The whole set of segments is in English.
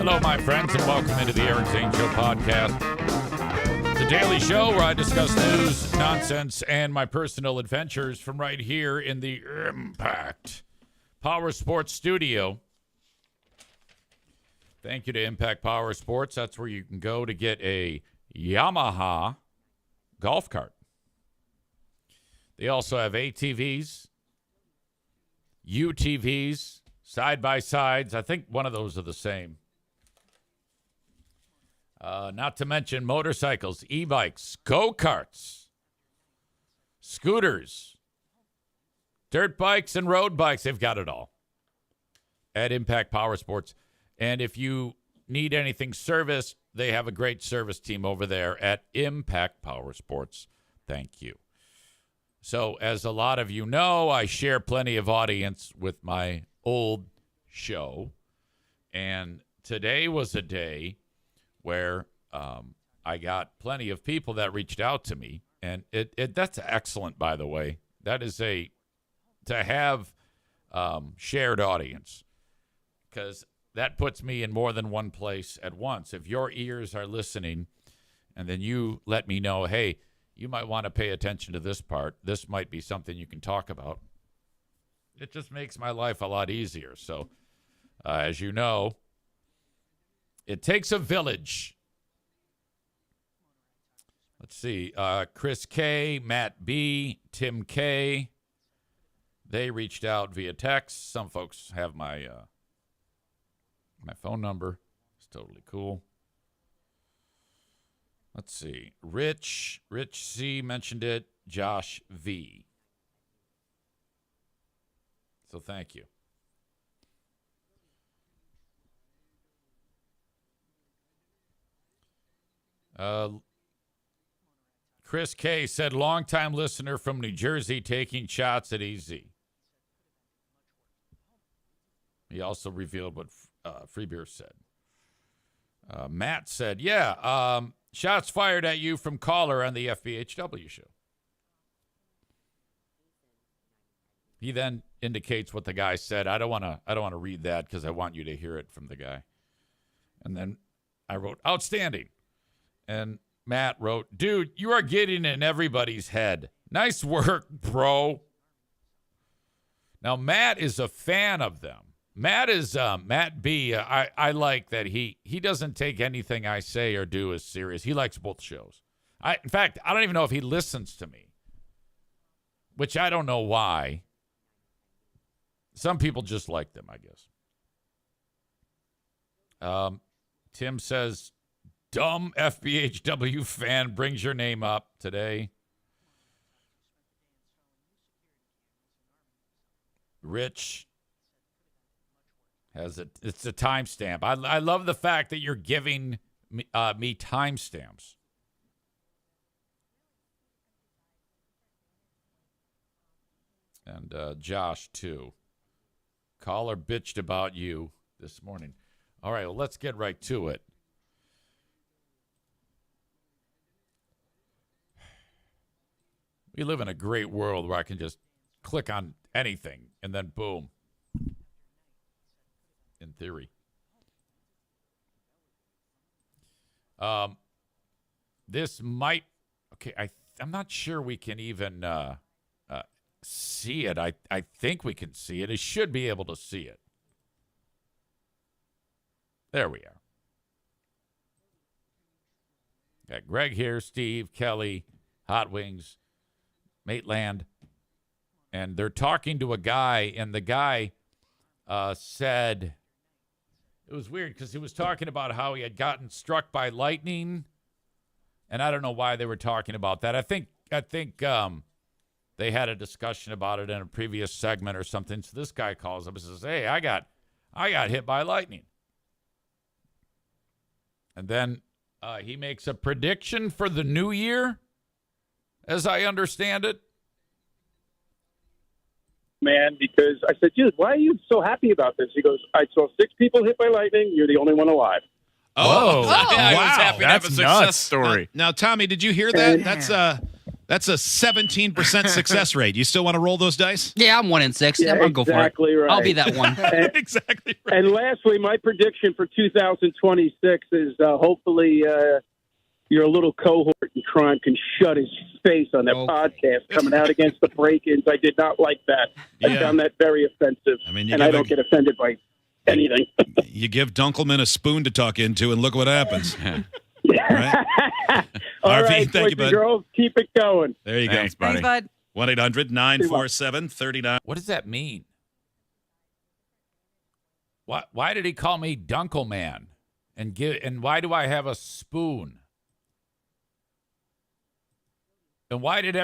Hello, my friends, and welcome into the Eric Zane Show podcast. The daily show where I discuss news, nonsense, and my personal adventures from right here in the Impact Power Sports Studio. Thank you to Impact Power Sports. That's where you can go to get a Yamaha golf cart. They also have ATVs, UTVs, side-by-sides. I think one of those are the same. Not to mention motorcycles, e-bikes, go-karts, scooters, dirt bikes, and road bikes. They've got it all at Impact Power Sports. And if you need anything serviced, they have a great service team over there at Impact Power Sports. Thank you. So, as a lot of you know, I share plenty of audience with my old show. And today was a day where I got plenty of people that reached out to me. And that's excellent, by the way. That is to have shared audience, because that puts me in more than one place at once. If your ears are listening and then you let me know, hey, you might want to pay attention to this part. This might be something you can talk about. It just makes my life a lot easier. So, as you know, it takes a village. Let's see. Chris K., Matt B., Tim K., they reached out via text. Some folks have my phone number. It's totally cool. Let's see. Rich C. mentioned it. Josh V. So thank you. Chris K. said, longtime listener from New Jersey taking shots at EZ. He also revealed what Free Beer said. Matt said, shots fired at you from caller on the FBHW show. He then indicates what the guy said. I don't want to read that because I want you to hear it from the guy. And then I wrote, outstanding. And Matt wrote, dude, you are getting in everybody's head. Nice work, bro. Now, Matt is a fan of them. Matt is Matt B. I like that he doesn't take anything I say or do as serious. He likes both shows. In fact, I don't even know if he listens to me, which I don't know why. Some people just like them, I guess. Tim says, dumb FBHW fan brings your name up today. Rich has it's a timestamp. I love the fact that you're giving me timestamps. And Josh, too. Caller bitched about you this morning. All right, well, let's get right to it. We live in a great world where I can just click on anything and then boom. In theory. This might, okay, I'm not sure we can even see it. I think we can see it. I should be able to see it. There we are. Got Greg here, Steve, Kelly, Hot Wings, Maitland, and they're talking to a guy, and the guy said, it was weird because he was talking about how he had gotten struck by lightning, and I don't know why they were talking about that. I think they had a discussion about it in a previous segment or something. So this guy calls up and says, "Hey, I got hit by lightning," and then he makes a prediction for the new year, as I understand it. Man, because I said, dude, why are you so happy about this? He goes, I saw 6 people hit by lightning. You're the only one alive. Oh, I was wow. happy to have a That's success nuts. story. Now, Tommy, did you hear that? That's a 17% success rate. You still want to roll those dice? Yeah, I'm 1 in 6. Yeah, I'll go for it. exactly right. I'll be that one. Exactly right. And lastly, my prediction for 2026 is hopefully your little cohort in crime can shut his face on that podcast coming out against the break-ins. I did not like that. I Yeah. found that very offensive. I mean, you and I don't get offended by anything. You give Dunkelman a spoon to talk into, and look what happens. Right? All RV, right, thank you, boys bud. and girls, keep it going. There you Thanks, go. buddy. Thanks, bud. 1-800-947-39. What does that mean? Why did he call me Dunkelman? And why do I have a spoon? And why did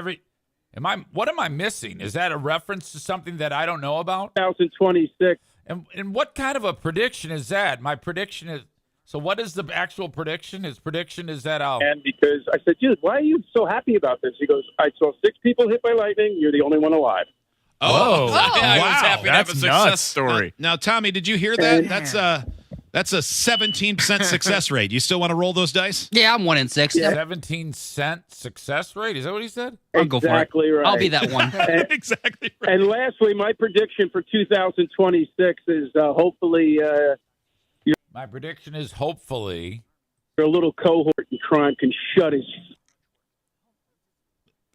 what am I missing? Is that a reference to something that I don't know about? 2026. And what kind of a prediction is that? My prediction is, so what is the actual prediction? His prediction is that And because I said, dude, why are you so happy about this? He goes, I saw 6 people hit by lightning. You're the only one alive. Oh, I was wow. happy to have That's a nuts. success Story. Now, Tommy, did you hear that? That's a 17% success rate. You still want to roll those dice? Yeah, I'm 1 in 6. 17-cent success rate. Is that what he said? I'll go for it. Exactly right. I'll be that one. Exactly right. And lastly, my prediction for 2026 is hopefully My prediction is hopefully your little cohort in crime can shut his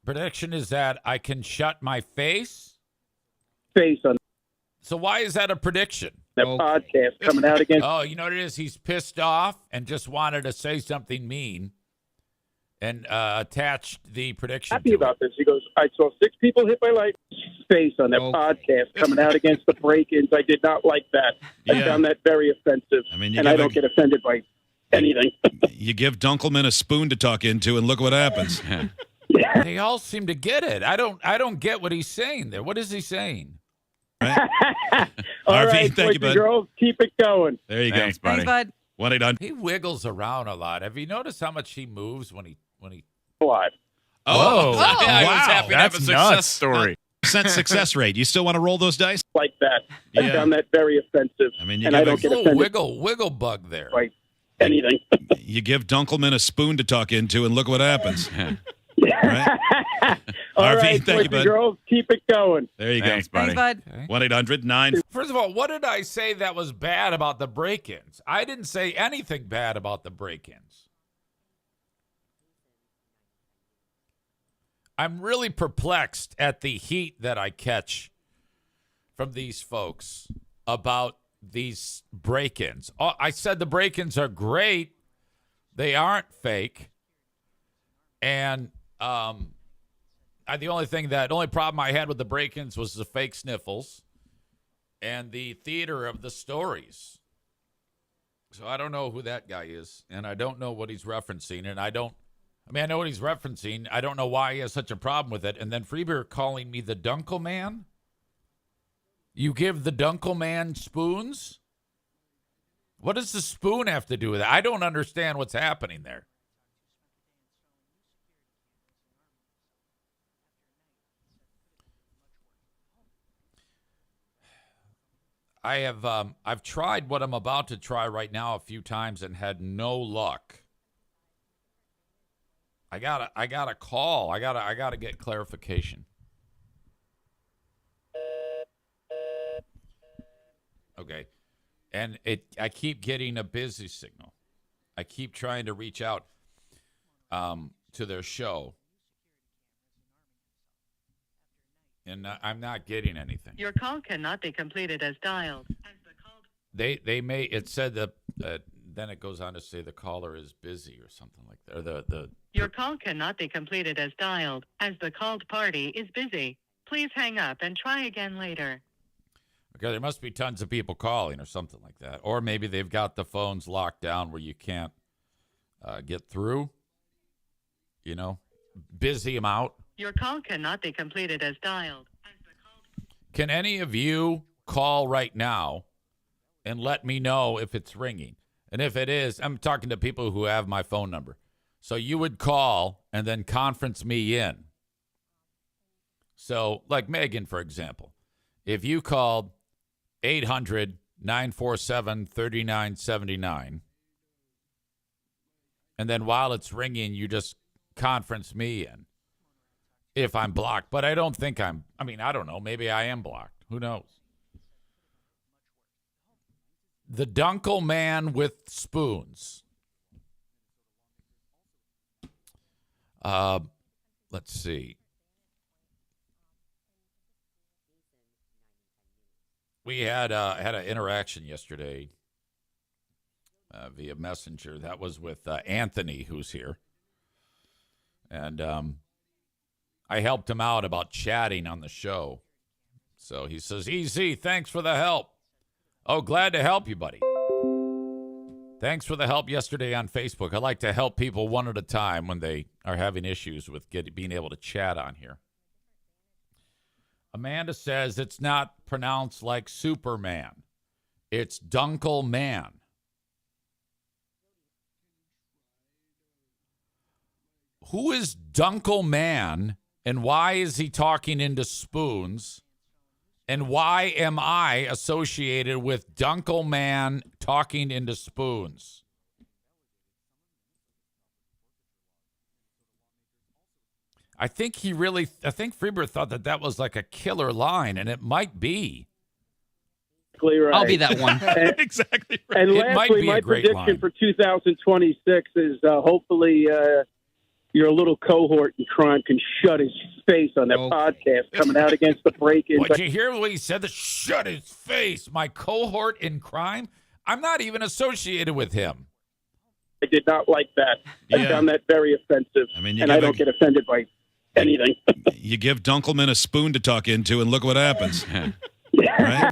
prediction is that I can shut my face. face on So why is that a prediction? that podcast coming out against. Oh, you know what it is? He's pissed off and just wanted to say something mean and attached the prediction Happy to about this. He goes, I saw 6 people hit by lightning. Face on that podcast coming out against the break-ins. I did not like that. I Yeah. found that very offensive. I mean, you and I give don't get offended by anything. You give Dunkelman a spoon to talk into, and look what happens. it. They all seem to get it. I don't get what he's saying there. What is he saying? All RV, right, thank boys you, bud. and girls, keep it going. There you Thanks, go. buddy. Thanks, bud. 1-800. He wiggles around a lot. Have you noticed how much he moves when he Alive. Oh, I was happy to have That's a success nuts. Story. Percent success rate. You still want to roll those dice? Like that. I Yeah. found that very offensive. I mean, you and I give don't a- get little offended wiggle bug there. by anything. You give Dunkelman a spoon to talk into, and look what happens. All RV, right, thank boys you, and bud. girls, keep it going. There you Thanks, go. buddy. Thanks, bud. Okay. 1-800-9. First of all, what did I say that was bad about the break-ins? I didn't say anything bad about the break-ins. I'm really perplexed at the heat that I catch from these folks about these break-ins. Oh, I said the break-ins are great. They aren't fake. And the only problem I had with the break-ins was the fake sniffles and the theater of the stories. So I don't know who that guy is, and I don't know what he's referencing, and I know what he's referencing. I don't know why he has such a problem with it. And then Freeber calling me the Dunkel Man. You give the Dunkel Man spoons? What does the spoon have to do with it? I don't understand what's happening there. I've tried what I'm about to try right now a few times and had no luck. I gotta call. I gotta get clarification. Okay. And I keep getting a busy signal. I keep trying to reach out to their show. And I'm not getting anything. Your call cannot be completed as dialed. They may, it said that then it goes on to say the caller is busy or something like that. Or Your call cannot be completed as dialed, as the called party is busy. Please hang up and try again later. Okay, there must be tons of people calling or something like that. Or maybe they've got the phones locked down where you can't get through. You know, busy them out. Your call cannot be completed as dialed. Can any of you call right now and let me know if it's ringing? And if it is, I'm talking to people who have my phone number. So you would call and then conference me in. So, like Megan, for example, if you called 800-947-3979, and then while it's ringing, you just conference me in. if I'm blocked, but I don't think I don't know. Maybe I am blocked. Who knows? The Dunkel Man with spoons. Let's see. We had an interaction yesterday via Messenger. That was with Anthony, who's here. And I helped him out about chatting on the show. So he says, EZ, thanks for the help. Oh, glad to help you, buddy. Thanks for the help yesterday on Facebook. I like to help people one at a time when they are having issues with being able to chat on here. Amanda says it's not pronounced like Superman. It's Dunkel Man. Who is Dunkel Man, and why is he talking into spoons? And why am I associated with Dunkel Man talking into spoons? I think Freebird thought that was like a killer line, and it might be. Right. I'll be that one. Exactly right. And It might lastly, be a my great prediction line. for 2026 is hopefully your little cohort in crime can shut his face on that podcast coming out against the break-ins. Did you hear what he said? Shut his face. My cohort in crime? I'm not even associated with him. I did not like that. I Yeah. found that very offensive, I mean, you and I gotta- don't get offended by anything. You give Dunkelman a spoon to talk into, and look what happens. Right?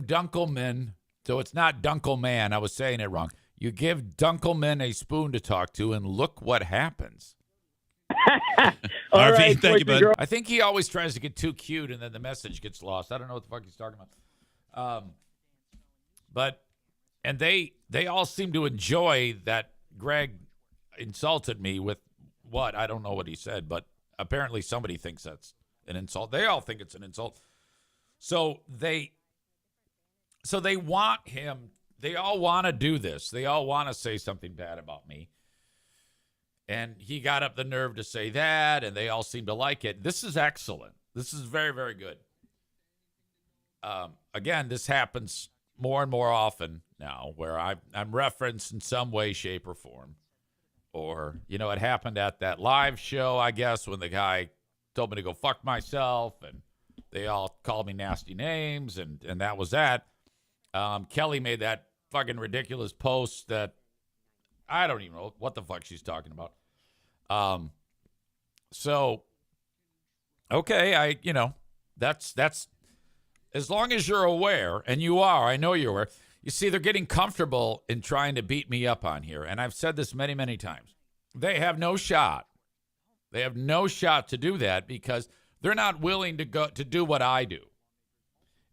Dunkelman. So it's not Dunkelman. I was saying it wrong. You give Dunkelman a spoon to talk to, and look what happens. All RV, right, thank you, boys and bud. girls. I think he always tries to get too cute, and then the message gets lost. I don't know what the fuck he's talking about. And they all seem to enjoy that Greg insulted me with what? I don't know what he said, but apparently somebody thinks that's an insult. They all think it's an insult. So they want him. They all want to do this. They all want to say something bad about me. And he got up the nerve to say that, and they all seem to like it. This is excellent. This is very, very good. Again, this happens more and more often now, where I'm referenced in some way, shape, or form. Or, it happened at that live show, I guess, when the guy told me to go fuck myself, and they all called me nasty names, and that was that. Kelly made that fucking ridiculous post that I don't even know what the fuck she's talking about. So, okay, that's as long as you're aware, and you are, I know you're aware. You see, they're getting comfortable in trying to beat me up on here, and I've said this many, many times. They have no shot. They have no shot to do that because they're not willing to go to do what I do.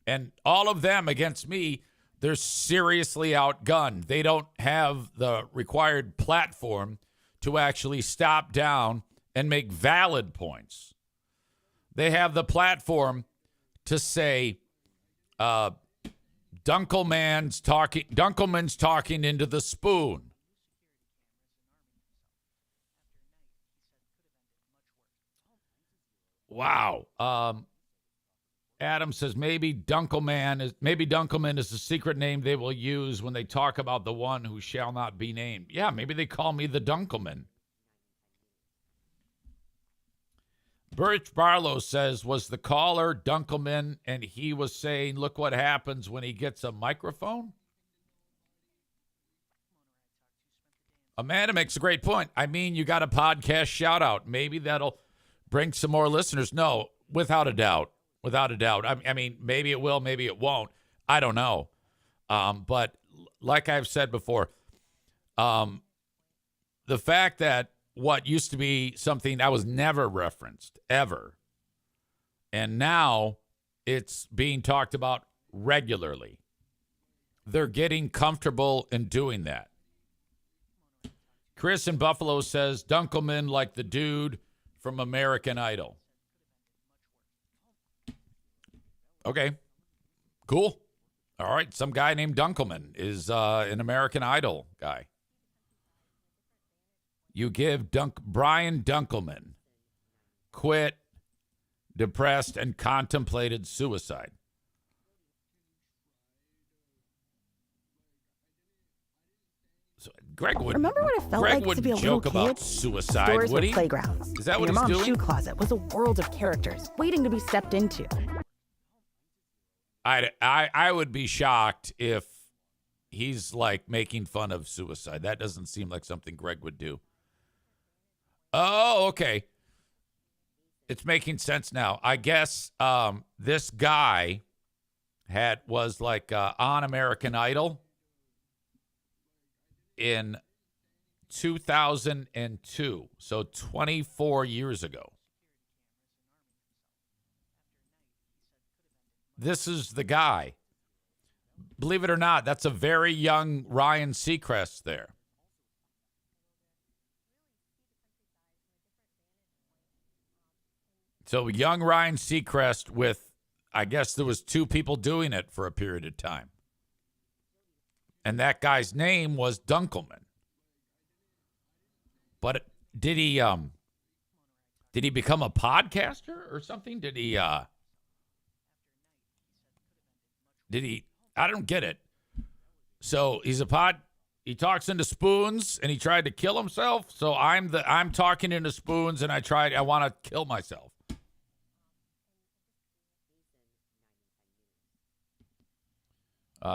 And all of them against me, they're seriously outgunned. They don't have the required platform to actually stop down and make valid points. They have the platform to say, Dunkelman's talking into the spoon. Wow. Adam says maybe Dunkelman is the secret name they will use when they talk about the one who shall not be named. Yeah, maybe they call me the Dunkelman. Birch Barlow says, was the caller Dunkelman and he was saying, look what happens when he gets a microphone? Amanda makes a great point. I mean, you got a podcast shout out. Maybe that'll bring some more listeners. No, without a doubt. Without a doubt. I mean, maybe it will, maybe it won't. I don't know. But like I've said before, the fact that what used to be something that was never referenced, ever, and now it's being talked about regularly. They're getting comfortable in doing that. Chris in Buffalo says, Dunkelman like the dude from American Idol. Okay, cool. All right, some guy named Dunkelman is an American Idol guy. You give Brian Dunkelman quit depressed, and contemplated suicide. So Greg would Remember what it felt Greg like to wouldn't be a little joke about kid? suicide, Stores would were he? playgrounds. Is that what and he's your mom's doing? shoe closet was a world of characters waiting to be stepped into. I would be shocked if he's like making fun of suicide. That doesn't seem like something Greg would do. Oh, okay. It's making sense now. I guess this guy was like on American Idol in 2002, so 24 years ago. This is the guy. Believe it or not, that's a very young Ryan Seacrest there. So young Ryan Seacrest with, I guess there was two people doing it for a period of time. And that guy's name was Dunkelman. But did he become a podcaster or something? Did he I don't get it. So he talks into spoons and he tried to kill himself. So I'm talking into spoons and I want to kill myself.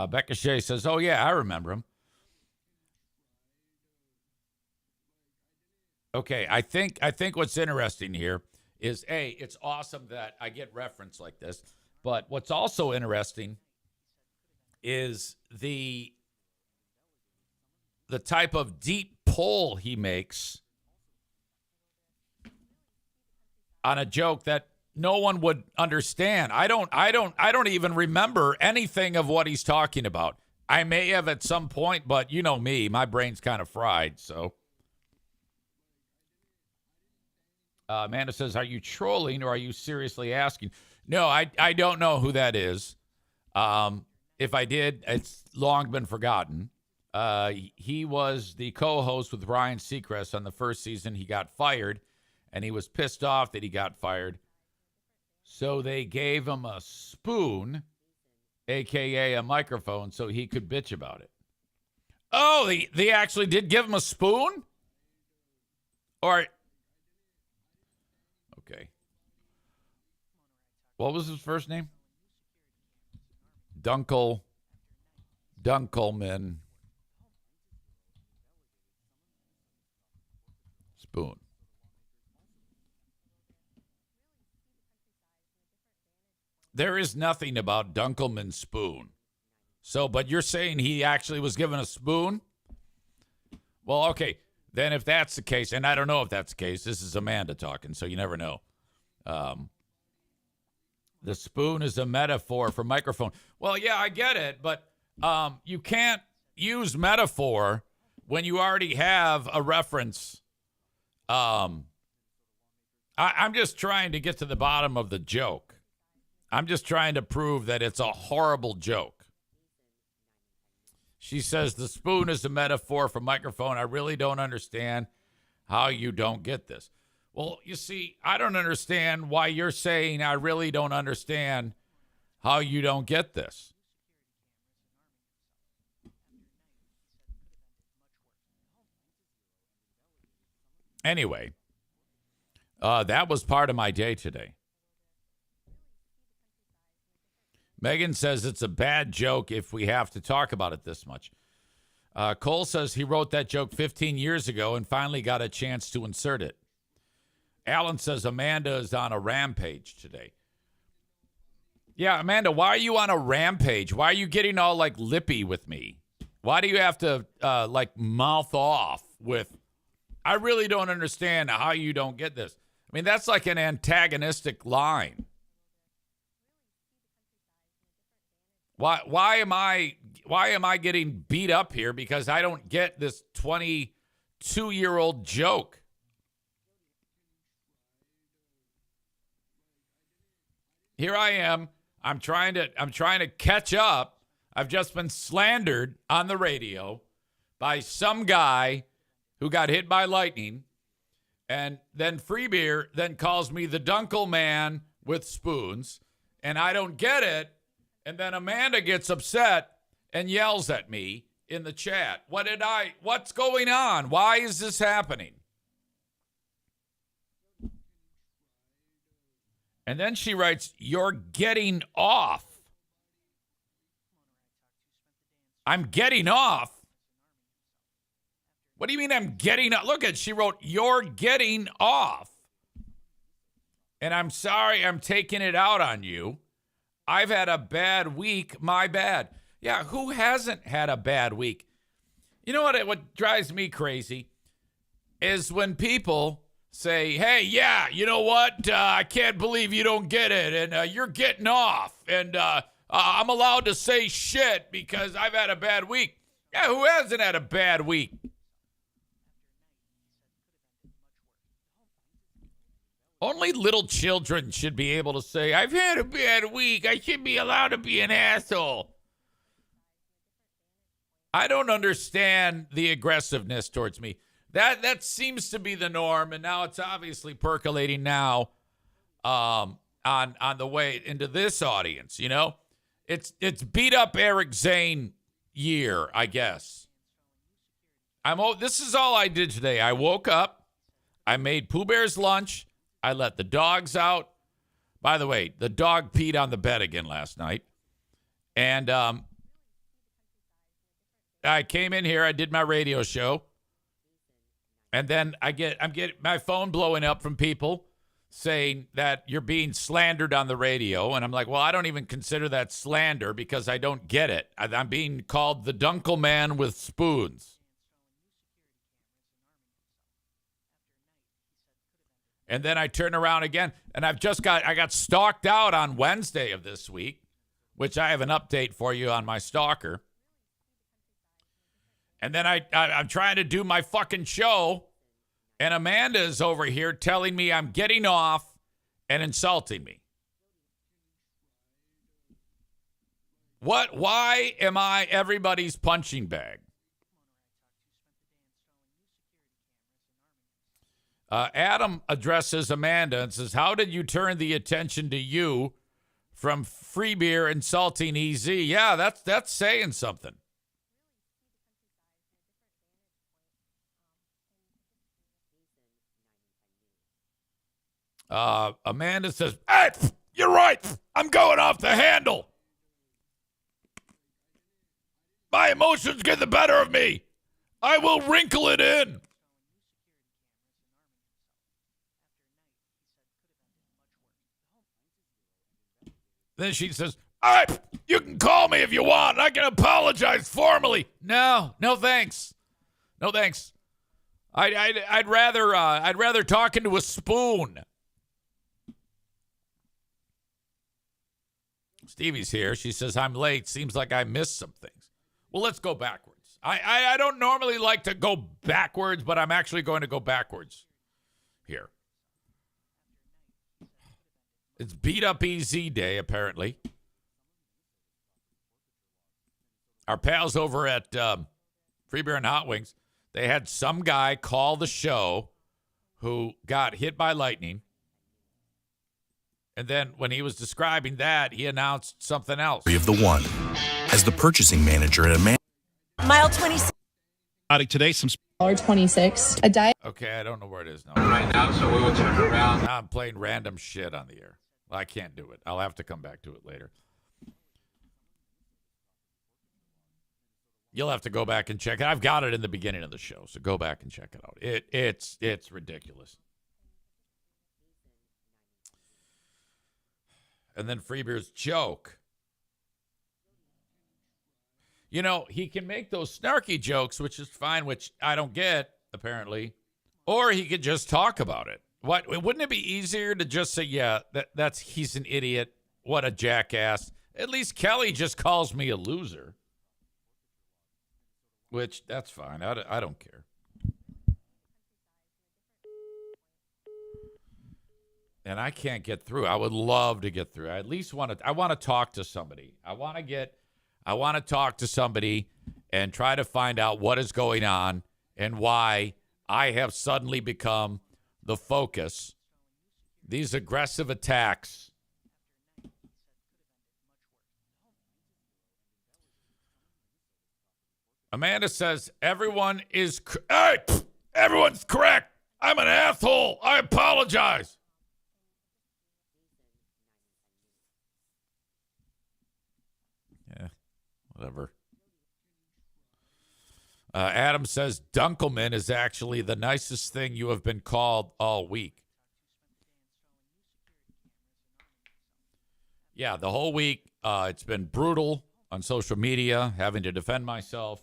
Becca Shea says, "Oh yeah, I remember him." Okay, I think what's interesting here is it's awesome that I get reference like this, but what's also interesting is the type of deep pull he makes on a joke that no one would understand. I don't even remember anything of what he's talking about. I may have at some point, but you know me, my brain's kind of fried, so. Amanda says, "Are you trolling or are you seriously asking?" No, I don't know who that is. If I did, it's long been forgotten. He was the co-host with Ryan Seacrest on the first season. He got fired, and he was pissed off that he got fired. So they gave him a spoon, a.k.a. a microphone, so he could bitch about it. Oh, they actually did give him a spoon? Or... Okay. What was his first name? Dunkelman. Spoon. There is nothing about Dunkelman spoon. So, but you're saying he actually was given a spoon? Well, okay. Then if that's the case, and I don't know if that's the case, this is Amanda talking, so you never know. The spoon is a metaphor for microphone. Well, yeah, I get it, but you can't use metaphor when you already have a reference. I'm just trying to get to the bottom of the joke. I'm just trying to prove that it's a horrible joke. She says the spoon is a metaphor for microphone. I really don't understand how you don't get this. Well, you see, I don't understand why you're saying I really don't understand how you don't get this. Anyway, that was part of my day today. Megan says it's a bad joke if we have to talk about it this much. Cole says he wrote that joke 15 years ago and finally got a chance to insert it. Alan says Amanda is on a rampage today. Yeah, Amanda, why are you on a rampage? Why are you getting all like lippy with me? Why do you have to like mouth off with, I really don't understand how you don't get this? I mean, that's like an antagonistic line. Why am I getting beat up here because I don't get this 22-year-old joke? Here I am. I'm trying to catch up. I've just been slandered on the radio by some guy who got hit by lightning, and then Free Beer then calls me the Dunkel Man with spoons, and I don't get it. And then Amanda gets upset and yells at me in the chat. What's going on? Why is this happening? And then she writes, "You're getting off." I'm getting off? What do you mean I'm getting off? Look at, she wrote, "You're getting off. And I'm sorry I'm taking it out on you. I've had a bad week, my bad." Yeah, who hasn't had a bad week? You know what drives me crazy is when people say, "Hey, yeah, you know what? I can't believe you don't get it, and you're getting off, and I'm allowed to say shit because I've had a bad week." Yeah, who hasn't had a bad week? Only little children should be able to say, "I've had a bad week. I should be allowed to be an asshole." I don't understand the aggressiveness towards me. That seems to be the norm, and now it's obviously percolating now on the way into this audience. You know, it's beat up Eric Zane year, I guess. This is all I did today. I woke up, I made Pooh Bear's lunch, I let the dogs out. By the way, the dog peed on the bed again last night, and I came in here, I did my radio show. And then I'm getting my phone blowing up from people saying that you're being slandered on the radio. And I'm like, well, I don't even consider that slander because I don't get it. I'm being called the Dunkel Man with spoons. And then I turn around again, and I got stalked out on Wednesday of this week, which I have an update for you on my stalker. And then I'm trying to do my fucking show, and Amanda's over here telling me I'm getting off and insulting me. Why am I everybody's punching bag? Adam addresses Amanda and says, "How did you turn the attention to you from Free Beer insulting EZ?" Yeah, that's saying something. Amanda says, "Hey, you're right. I'm going off the handle. My emotions get the better of me. I will wrinkle it in." Then she says, "All right, you can call me if you want. I can apologize formally." No thanks. No thanks. I'd rather talk into a spoon. Stevie's here. She says, "I'm late. Seems like I missed some things." Well, let's go backwards. I don't normally like to go backwards, but I'm actually going to go backwards here. It's Beat Up EZ Day, apparently. Our pals over at Free Beer and Hot Wings, they had some guy call the show who got hit by lightning. And then when he was describing that, he announced something else. Of the one, as the purchasing manager at a man. Mile 26. Today, some $26. A diet. Okay, I don't know where it is now. Right now, so we will turn around. Now I'm playing random shit on the air. Well, I can't do it. I'll have to come back to it later. You'll have to go back and check it. I've got it in the beginning of the show, so go back and check it out. It's ridiculous. And then Freebeer's joke. You know, he can make those snarky jokes, which is fine, which I don't get, apparently. Or he could just talk about it. Wouldn't it be easier to just say, yeah, he's an idiot. What a jackass. At least Kelly just calls me a loser. Which, that's fine. I don't care. And I can't get through. I would love to get through. I at least want to talk to somebody. I want to talk to somebody and try to find out what is going on and why I have suddenly become the focus. These aggressive attacks Amanda says, everyone's correct. I'm an asshole. I apologize. Yeah, whatever. Adam says, Dunkelman is actually the nicest thing you have been called all week. Yeah, the whole week, it's been brutal on social media, having to defend myself.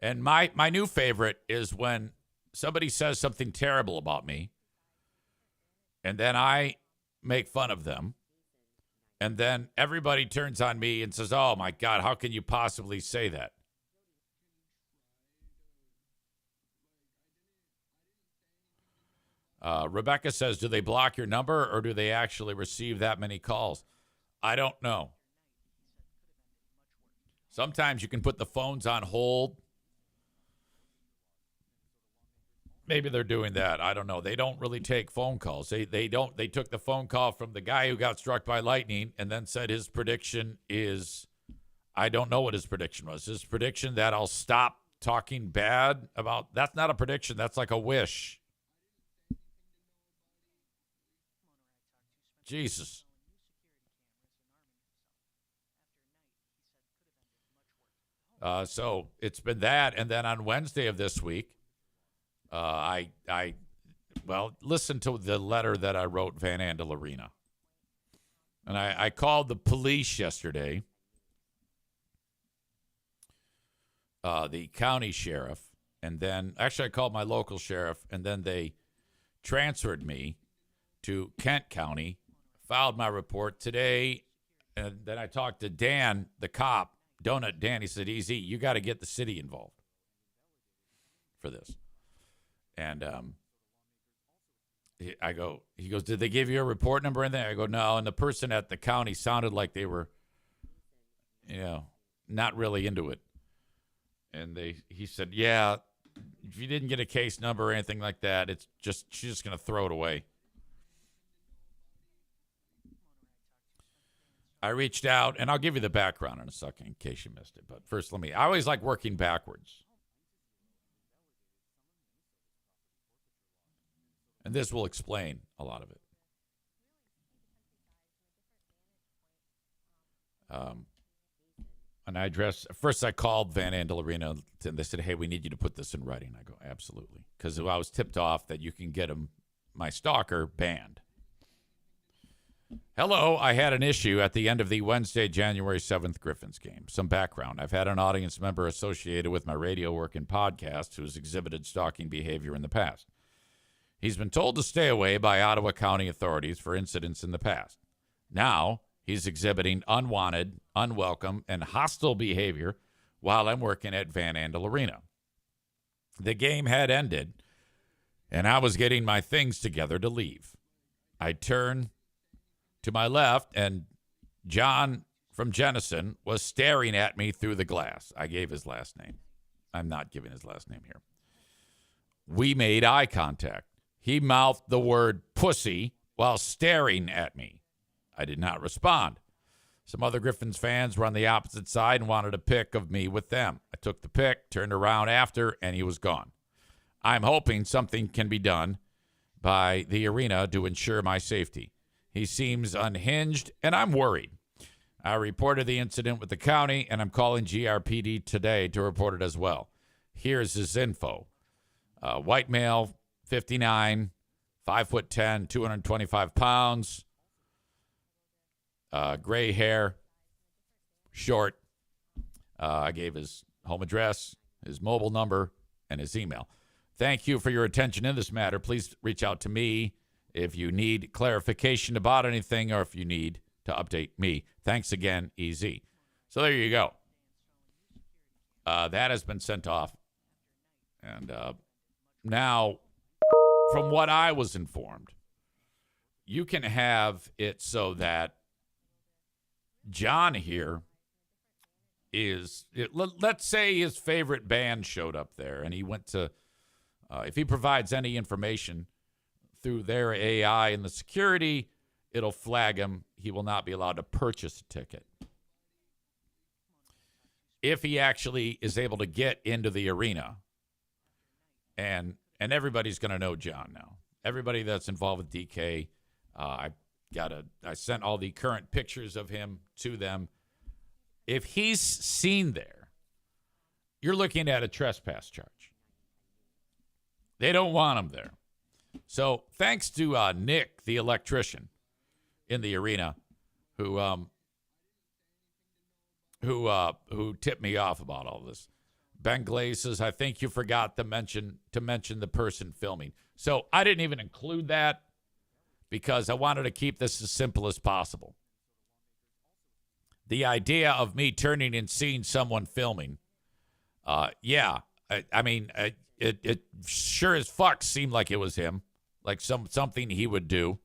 And my new favorite is when somebody says something terrible about me, and then I make fun of them. And then everybody turns on me and says, oh, my God, how can you possibly say that? Rebecca says, do they block your number or do they actually receive that many calls? I don't know. Sometimes you can put the phones on hold. Maybe they're doing that. I don't know. They don't really take phone calls. They don't. They took the phone call from the guy who got struck by lightning and then said his prediction is, I don't know what his prediction was. His prediction that I'll stop talking bad about, that's not a prediction. That's like a wish. Jesus. So it's been that. And then on Wednesday of this week, listen to the letter that I wrote Van Andel Arena. And I called the police yesterday, the county sheriff, and then actually I called my local sheriff, and then they transferred me to Kent County, filed my report today, and then I talked to Dan, the cop, Donut Dan. He said, easy, you got to get the city involved for this. And he goes, did they give you a report number in there? I go, no. And the person at the county sounded like they were, not really into it. And he said, yeah, if you didn't get a case number or anything like that, she's just going to throw it away. I reached out, and I'll give you the background in a second in case you missed it. But first, I always like working backwards. And this will explain a lot of it. And I called Van Andel Arena, and they said, hey, we need you to put this in writing. I go, absolutely. Because I was tipped off that you can get my stalker banned. Hello, I had an issue at the end of the Wednesday, January 7th Griffins game. Some background. I've had an audience member associated with my radio work and podcast who has exhibited stalking behavior in the past. He's been told to stay away by Ottawa County authorities for incidents in the past. Now, he's exhibiting unwanted, unwelcome, and hostile behavior while I'm working at Van Andel Arena. The game had ended, and I was getting my things together to leave. I turned to my left, and John from Jennison was staring at me through the glass. I gave his last name. I'm not giving his last name here. We made eye contact. He mouthed the word pussy while staring at me. I did not respond. Some other Griffins fans were on the opposite side and wanted a pic of me with them. I took the pic, turned around after, and he was gone. I'm hoping something can be done by the arena to ensure my safety. He seems unhinged, and I'm worried. I reported the incident with the county, and I'm calling GRPD today to report it as well. Here's his info. White male, 59, 5'10", 225 pounds, gray hair, short. I gave his home address, his mobile number, and his email. Thank you for your attention in this matter. Please reach out to me if you need clarification about anything or if you need to update me. Thanks again, EZ. So there you go. That has been sent off. And now, from what I was informed, you can have it so that John here let's say his favorite band showed up there and he went to, if he provides any information through their AI and the security, it'll flag him. He will not be allowed to purchase a ticket. if he actually is able to get into the arena. And everybody's going to know John now. Everybody that's involved with DK, I sent all the current pictures of him to them. If he's seen there, you're looking at a trespass charge. They don't want him there. So thanks to Nick, the electrician in the arena, who tipped me off about all this. Ben Glaze says, I think you forgot to mention the person filming. So I didn't even include that because I wanted to keep this as simple as possible. The idea of me turning and seeing someone filming, it sure as fuck seemed like it was him, like something he would do.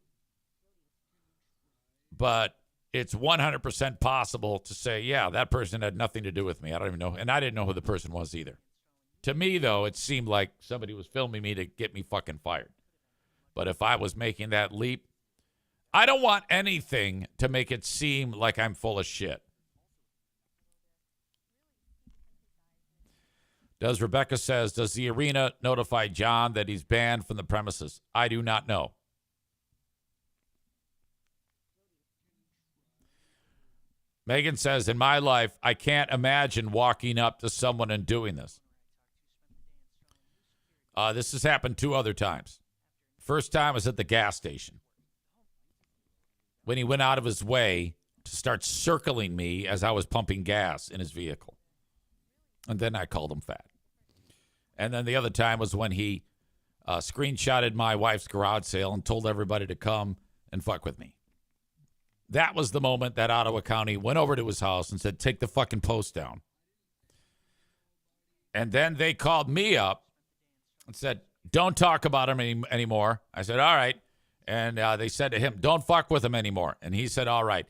But it's 100% possible to say, yeah, that person had nothing to do with me. I don't even know. And I didn't know who the person was either. To me, though, it seemed like somebody was filming me to get me fucking fired. But if I was making that leap, I don't want anything to make it seem like I'm full of shit. Rebecca says, does the arena notify John that he's banned from the premises? I do not know. Megan says, in my life, I can't imagine walking up to someone and doing this. This has happened 2 other times. First time was at the gas station, when he went out of his way to start circling me as I was pumping gas in his vehicle. And then I called him fat. And then the other time was when he screenshotted my wife's garage sale and told everybody to come and fuck with me. That was the moment that Ottawa County went over to his house and said, take the fucking post down. And then they called me up and said, don't talk about him anymore. I said, all right. And they said to him, don't fuck with him anymore. And he said, all right.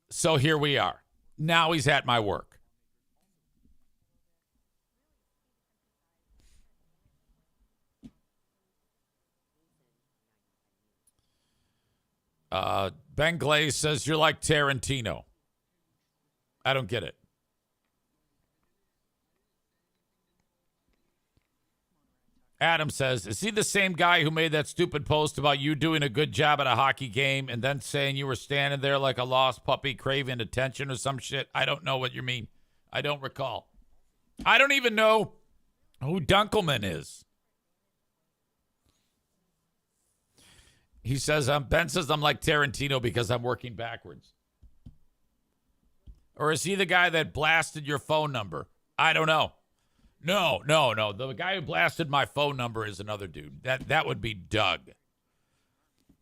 So here we are. Now he's at my work. Ben Glaze says, you're like Tarantino. I don't get it. Adam says, is he the same guy who made that stupid post about you doing a good job at a hockey game and then saying you were standing there like a lost puppy craving attention or some shit? I don't know what you mean. I don't recall. I don't even know who Dunkelman is. He says, Ben says I'm like Tarantino because I'm working backwards. Or is he the guy that blasted your phone number? I don't know. No. The guy who blasted my phone number is another dude. That would be Doug.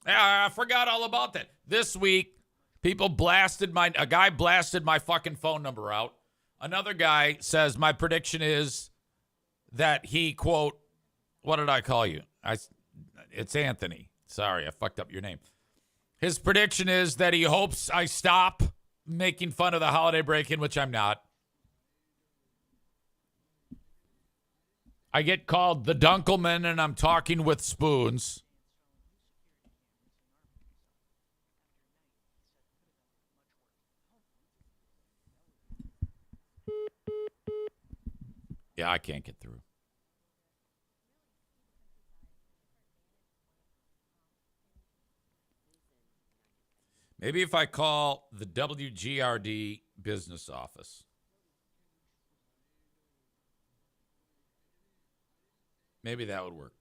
I forgot all about that. This week, a guy blasted my fucking phone number out. Another guy says my prediction is that he, quote, what did I call you? It's Anthony. Sorry, I fucked up your name. His prediction is that he hopes I stop making fun of the holiday break-in, which I'm not. I get called the Dunkelman, and I'm talking with spoons. Yeah, I can't get through. Maybe if I call the WGRD business office. Maybe that would work.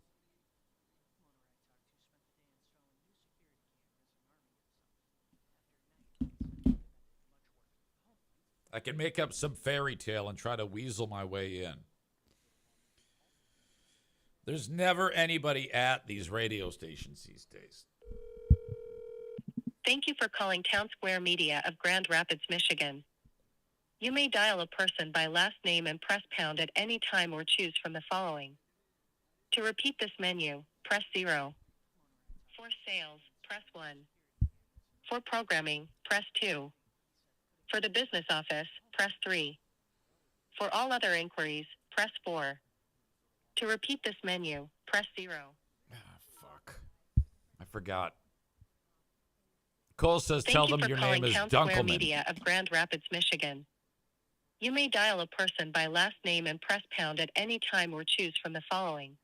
I can make up some fairy tale and try to weasel my way in. There's never anybody at these radio stations these days. Thank you for calling Town Square Media of Grand Rapids, Michigan. You may dial a person by last name and press pound at any time or choose from the following. To repeat this menu, press 0. For sales, press 1. For programming, press 2. For the business office, press 3. For all other inquiries, press 4. To repeat this menu, press 0. Fuck. I forgot. Cole says, tell them your name is Thank you for calling Town Square Dunkelman. Media of Grand Rapids, Michigan. You may dial a person by last name and press pound at any time or choose from the following.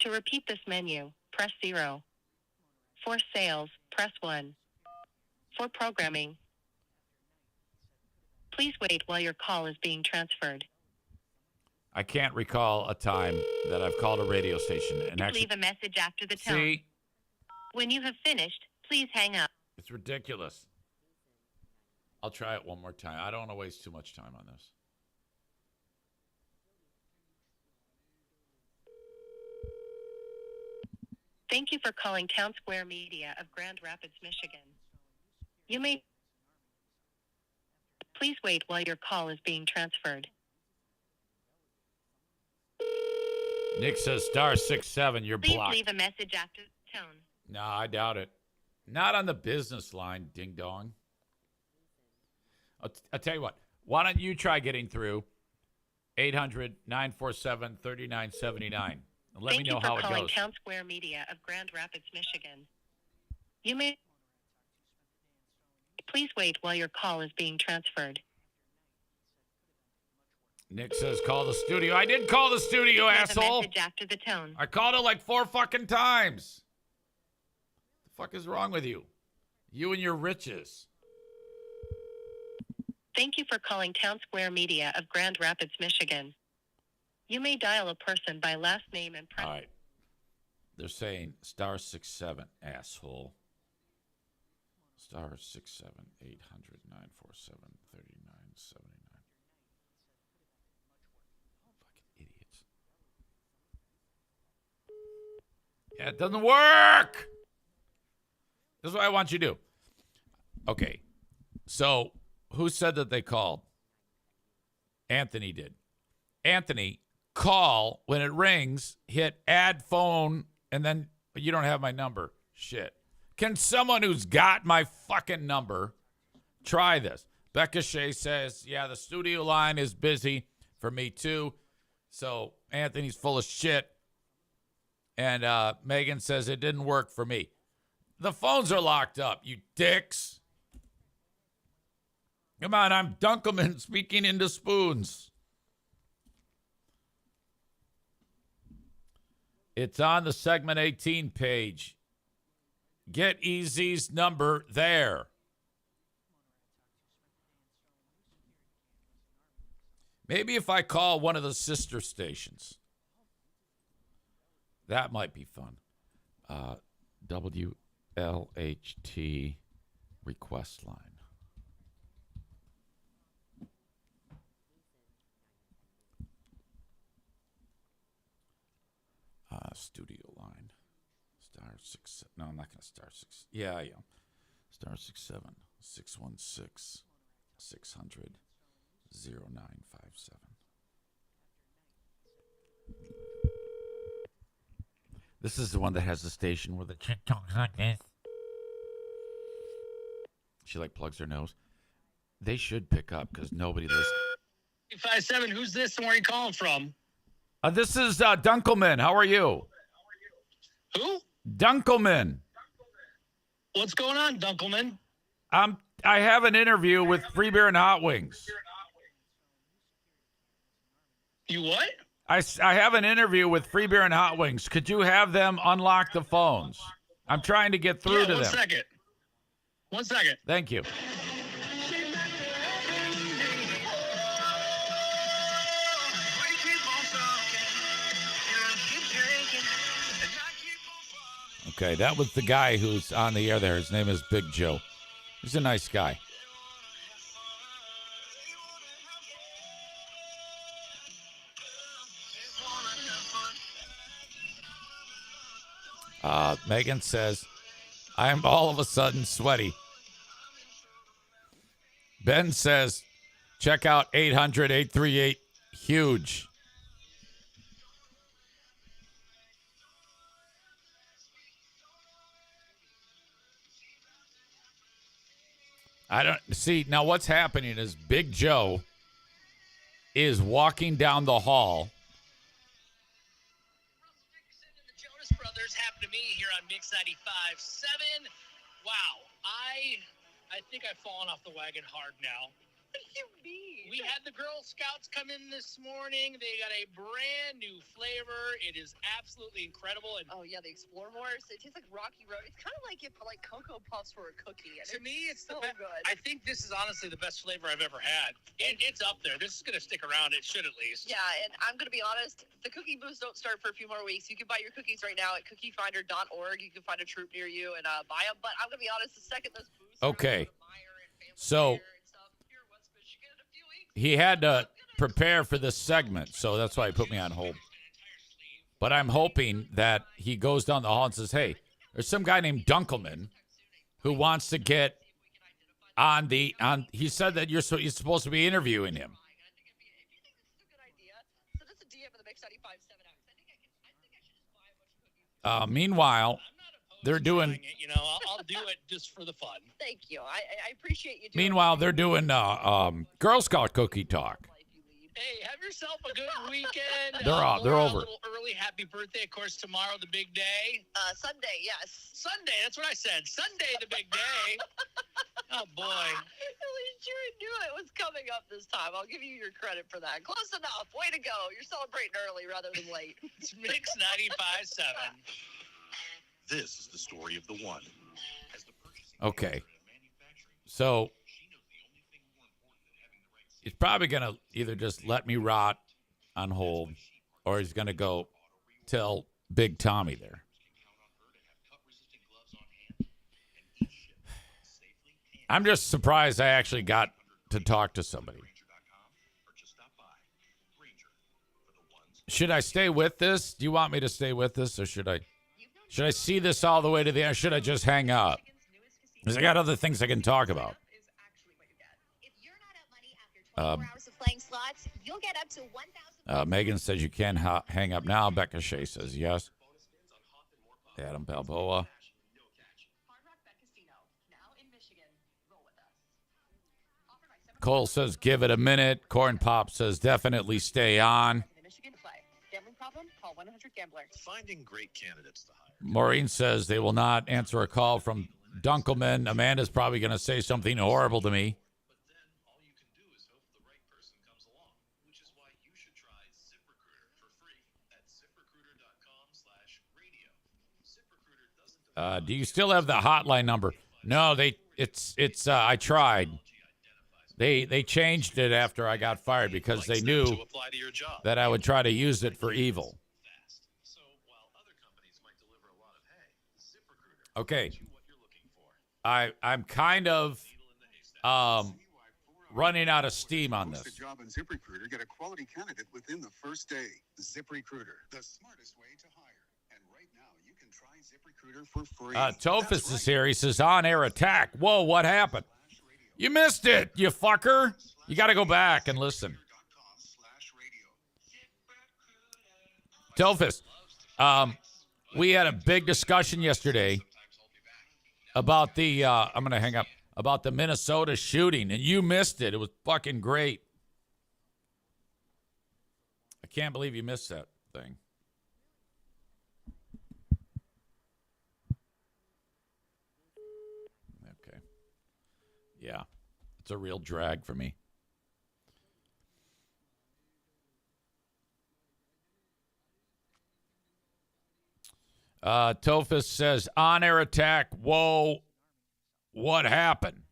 To repeat this menu, press 0. For sales, press 1. For programming, please wait while your call is being transferred. I can't recall a time that I've called a radio station and Please actually leave a message after the tone. see. When you have finished, please hang up. It's ridiculous. I'll try it one more time. I don't want to waste too much time on this. Thank you for calling Town Square Media of Grand Rapids, Michigan. You may... Please wait while your call is being transferred. Nick says star 67. You're Please blocked. leave a message after the tone. No, I doubt it. Not on the business line, ding dong. I'll tell you what. Why don't you try getting through 800-947-3979 and let me know how it Thank you for calling goes. Town Square Media of Grand Rapids, Michigan. You may... Please wait while your call is being transferred. Nick says call the studio. I did call the studio, Leave asshole. a message after the tone. I called it like 4 fucking times. The fuck is wrong with you? You and your riches. Thank you for calling Town Square Media of Grand Rapids, Michigan. You may dial a person by last name and press... All right. They're saying star 67, asshole. Star 67 800 947 3979. Fucking idiots. Yeah, it doesn't work. This is what I want you to do. Okay. So, who said that they called? Anthony did. Anthony, call when it rings, hit add phone, and then you don't have my number. Shit. Can someone who's got my fucking number try this? Becca Shea says, yeah, the studio line is busy for me too. So Anthony's full of shit. And Megan says it didn't work for me. The phones are locked up, you dicks. Come on, I'm Dunkelman speaking into spoons. It's on the segment 18 page. Get EZ's number there. Maybe if I call one of the sister stations. That might be fun. WLHT request line. Studio line. Star 6. No, I'm not going to star 6. Yeah, I am. Star 67 616 600 0957. This is the one that has the station where the chick talks like this. She like plugs her nose. They should pick up because nobody listens. 57, who's this and where are you calling from? This is Dunkelman. How are you? Who? Dunkelman. What's going on, Dunkelman? I have an interview with Free Beer and Hot Wings. You what? I have an interview with Free Beer and Hot Wings. Could you have them unlock the phones? I'm trying to get through to them. 1 second. Thank you. Okay, that was the guy who's on the air there. His name is Big Joe. He's a nice guy. Megan says, I'm all of a sudden sweaty. Ben says, check out 800-838-HUGE. I don't see now what's happening is Big Joe is walking down the hall. Russell Dickinson and the Jonas Brothers happened to me here on Mix 95.7. Wow, I think I've fallen off the wagon hard now. What do you mean? We had the Girl Scouts come in this morning. They got a brand new flavor. It is absolutely incredible. And oh yeah, the Explore Wars. It tastes like Rocky Road. It's kind of like if like Cocoa Puffs were a cookie. And to me, it's so good. I think this is honestly the best flavor I've ever had. It's up there. This is going to stick around. It should at least. Yeah, and I'm going to be honest. The cookie booths don't start for a few more weeks. You can buy your cookies right now at cookiefinder.org. You can find a troop near you and buy them. But I'm going to be honest. The second those booths Okay. So he had to prepare for this segment, so that's why he put me on hold. But I'm hoping that he goes down the hall and says, hey, there's some guy named Dunkelman who wants to get on he said that you're supposed to be interviewing him. Meanwhile, they're doing. I'll do it just for the fun. Thank you. I appreciate you. Meanwhile, they're doing Girl Scout cookie talk. Hey, have yourself a good weekend. They're over. A little early. Happy birthday. Of course, tomorrow, the big day. Sunday, yes. Sunday, that's what I said. Sunday, the big day. Oh, boy. At least you knew it was coming up this time. I'll give you your credit for that. Close enough. Way to go. You're celebrating early rather than late. It's Mix 95.7. This is the story of the one. Okay. So he's probably going to either just let me rot on hold or he's going to go tell Big Tommy there. I'm just surprised I actually got to talk to somebody. Should I stay with this? Do you want me to stay with this or should I see this all the way to the end or should I just hang up? Because I got other things I can talk about. Megan says you can hang up now. Becca Shea says yes. Adam Balboa. Cole says give it a minute. Corn Pop says definitely stay on. Finding great candidates to hire. Maureen says they will not answer a call from Dunkelman. Amanda's probably going to say something horrible to me. But then all you can do is hope the right person comes along, which is why you should try ZipRecruiter for free at ZipRecruiter.com/radio. ZipRecruiter doesn't. Do you still have the hotline number? No, I tried. They changed it after I got fired because they knew that I would try to use it for evil. Okay. I'm kind of running out of steam on this. Post a job on ZipRecruiter, get a quality candidate within the first day. ZipRecruiter, the smartest way to hire. And right now, you can try ZipRecruiter for free. Tophus is here. He says, on-air attack. Whoa, what happened? You missed it, you fucker. You got to go back and listen. Tophus, we had a big discussion yesterday about the, I'm going to hang up, about the Minnesota shooting, and you missed it. It was fucking great. I can't believe you missed that thing. Okay. Yeah, it's a real drag for me. Tophus says, on-air attack. Whoa, what happened?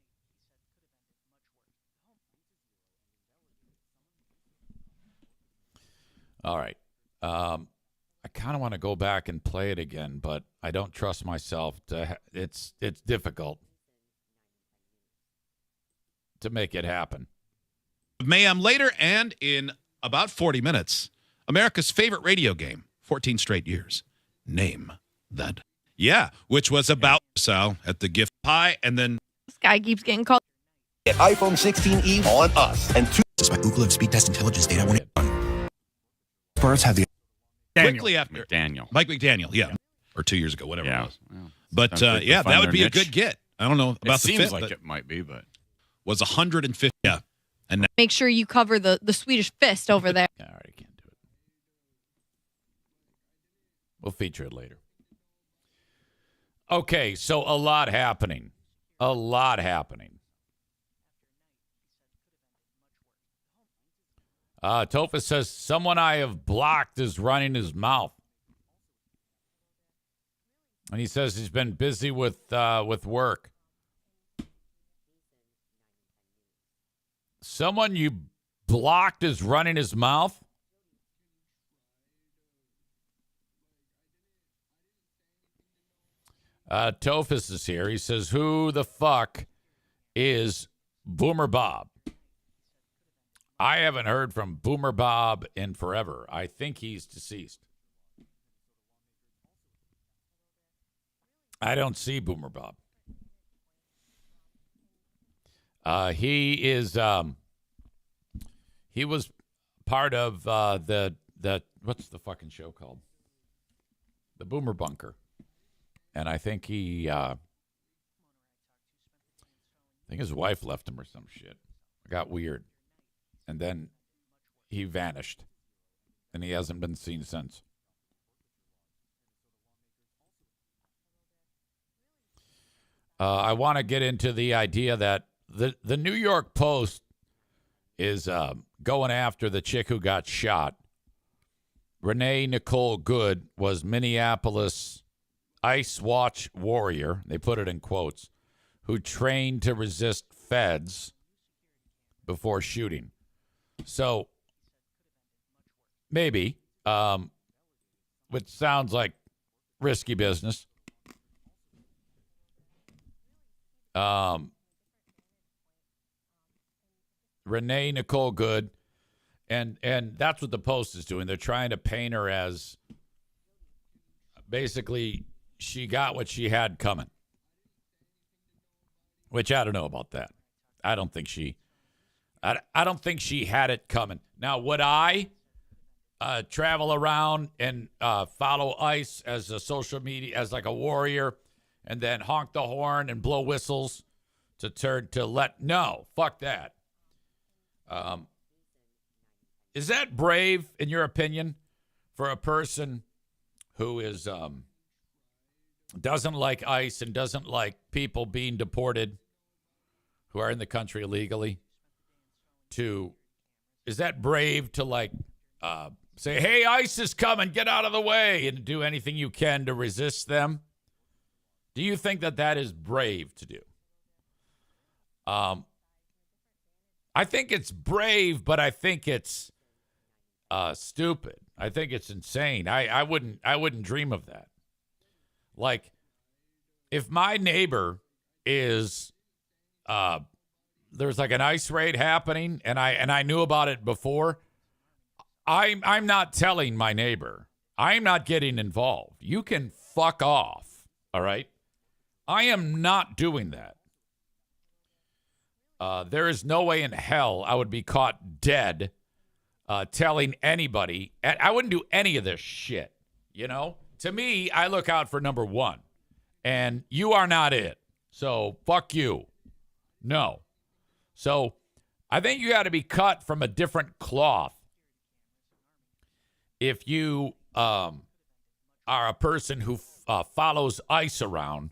All right. I kind of want to go back and play it again, but I don't trust myself. It's difficult to make it happen. Mayhem later, and in about 40 minutes, America's favorite radio game, 14 straight years. Name that. Yeah, which was about Sal at the gift pie, and then This guy keeps getting called. Get iPhone 16e on us. And two. This is by Google Speed Test Intelligence Data. Spurs have the quickly after Mike McDaniel, yeah, or 2 years ago, whatever it was. Well, but yeah, that would be a good get. I don't know about the fit. Seems like it might be, but was 150. Yeah, and Make sure you cover the Swedish fist over there. All right, I can't do it. We'll feature it later. Okay, so a lot happening. A lot happening. Tofa says, someone I have blocked is running his mouth. And he says he's been busy with work. Someone you blocked is running his mouth? Tofus is here. He says, who the fuck is Boomer Bob? I haven't heard from Boomer Bob in forever. I think he's deceased. I don't see Boomer Bob. He was part of the what's the fucking show called? The Boomer Bunker. And I think I think his wife left him or some shit. It got weird. And then he vanished. And he hasn't been seen since. I want to get into the idea that the New York Post is going after the chick who got shot. Renee Nicole Good was Minneapolis Ice Watch warrior, they put it in quotes, who trained to resist feds before shooting. So maybe, which sounds like risky business. Renee Nicole Good, and that's what the Post is doing. They're trying to paint her as basically she got what she had coming, which I don't know about that. I don't think she had it coming. Now, would I travel around and follow ICE as a social media, as like a warrior, and then honk the horn and blow whistles no, fuck that. Is that brave, in your opinion, for a person who is doesn't like ICE and doesn't like people being deported who are in the country illegally? Is that brave to say, hey, ICE is coming, get out of the way, and do anything you can to resist them? Do you think that is brave to do? I think it's brave, but I think it's stupid. I think it's insane. I wouldn't dream of that. Like, if my neighbor is there's like an ICE raid happening and I knew about it before, I'm not telling my neighbor. I'm not getting involved. You can fuck off. All right? I am not doing that. There is no way in hell I would be caught dead telling anybody. I wouldn't do any of this shit, you know? To me, I look out for number one. And you are not it. So, fuck you. No. So, I think you got to be cut from a different cloth if you are a person who follows ICE around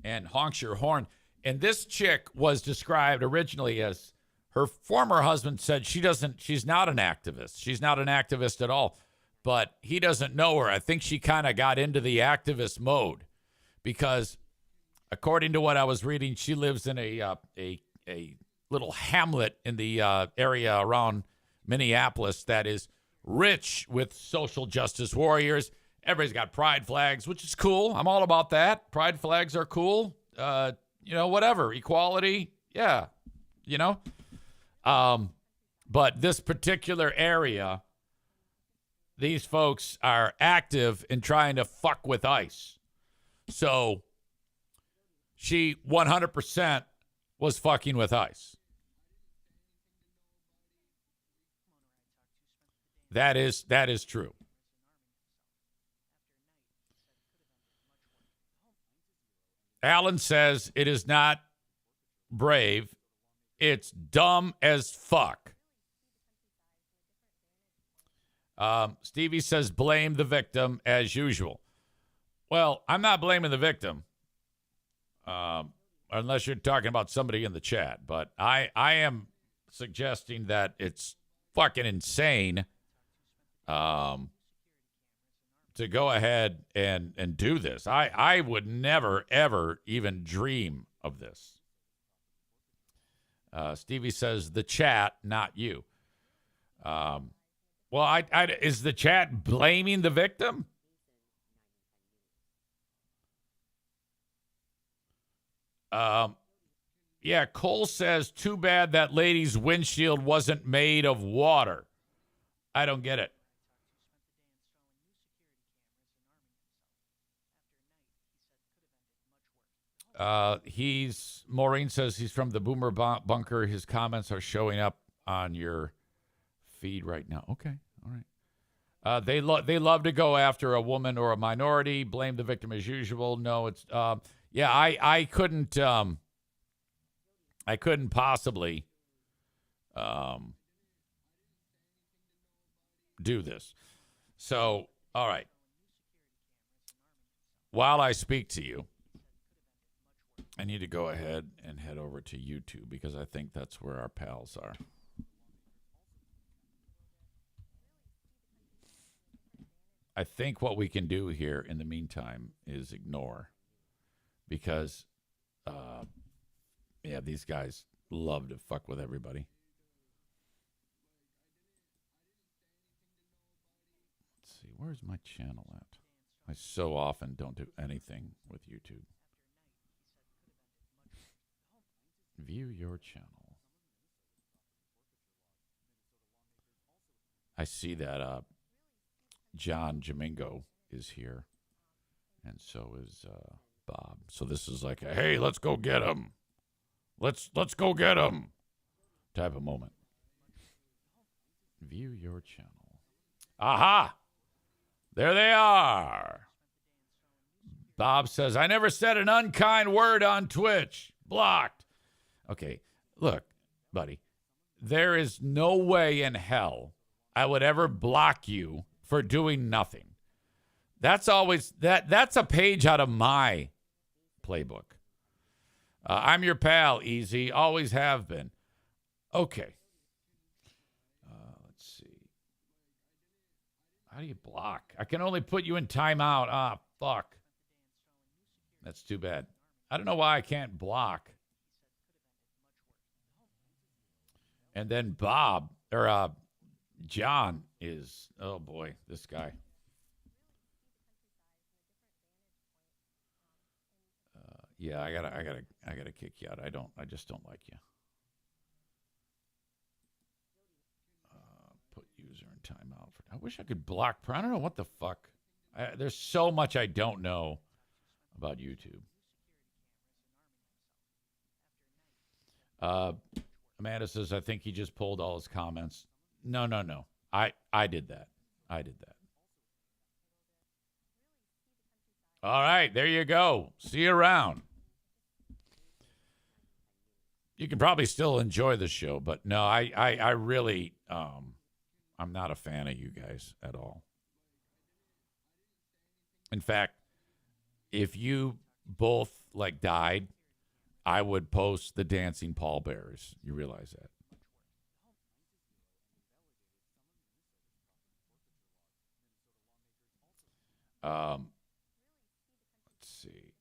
and honks your horn. And this chick was described originally as, her former husband said she's not an activist. She's not an activist at all. But he doesn't know her. I think she kind of got into the activist mode because, according to what I was reading, she lives in a little hamlet in the area around Minneapolis that is rich with social justice warriors. Everybody's got pride flags, which is cool. I'm all about that. Pride flags are cool. Whatever. Equality. Yeah. But this particular area, these folks are active in trying to fuck with ICE. So she 100% was fucking with ICE. That is true. Alan says it is not brave. It's dumb as fuck. Stevie says blame the victim as usual. Well, I'm not blaming the victim. Unless you're talking about somebody in the chat. But I am suggesting that it's fucking insane to go ahead and do this. I would never, ever even dream of this. Stevie says, the chat, not you. Well, is the chat blaming the victim? Yeah, Cole says, too bad that lady's windshield wasn't made of water. I don't get it. Maureen says he's from the Boomer Bunker. His comments are showing up on your feed right now. Okay, all right. They love to go after a woman or a minority, blame the victim as usual. No, it's yeah, I couldn't possibly do this. So, all right. While I speak to you, I need to go ahead and head over to YouTube because I think that's where our pals are. I think what we can do here in the meantime is ignore because, yeah, these guys love to fuck with everybody. Let's see, where's my channel at? I so often don't do anything with YouTube. View your channel. I see that John Jamingo is here, and so is Bob. So this is like a, hey, let's go get him. Let's go get him type of moment. View your channel. Aha! There they are. Bob says, I never said an unkind word on Twitch. Blocked. Okay, look, buddy, there is no way in hell I would ever block you for doing nothing. That's always, that's a page out of my playbook. I'm your pal, Easy, always have been. Okay. Let's see. How do you block? I can only put you in timeout. Ah, fuck. That's too bad. I don't know why I can't block. And then Bob, or John is, oh boy, this guy. Yeah, I gotta kick you out. I just don't like you. Put user in timeout. I wish I could block. I don't know what the fuck. There's so much I don't know about YouTube. Amanda says, I think he just pulled all his comments. No. I did that. All right, there you go. See you around. You can probably still enjoy the show, but no, I really, I'm not a fan of you guys at all. In fact, if you both died, I would post the dancing pallbearers. You realize that? Let's see.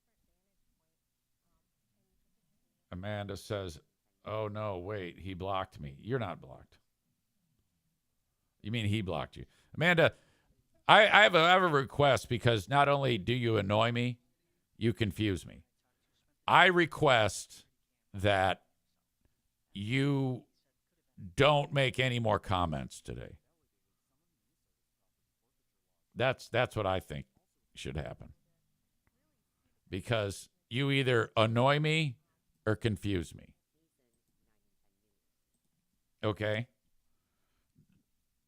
Amanda says, oh, no, wait, he blocked me. You're not blocked. You mean he blocked you? Amanda, I have a request because not only do you annoy me, you confuse me. I request that you don't make any more comments today. That's what I think should happen. Because you either annoy me or confuse me. Okay?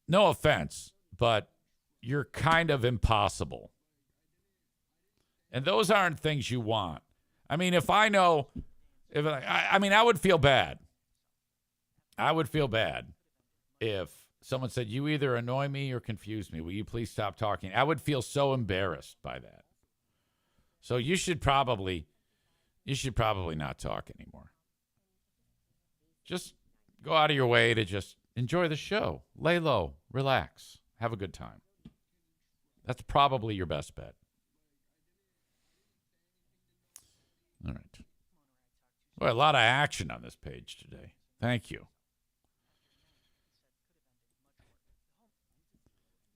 No offense, but you're kind of impossible. And those aren't things you want. I mean, if I know, I would feel bad. I would feel bad if someone said, you either annoy me or confuse me. Will you please stop talking? I would feel so embarrassed by that. So you should probably not talk anymore. Just go out of your way to just, enjoy the show. Lay low, relax, have a good time. That's probably your best bet. All right. Well, a lot of action on this page today. Thank you.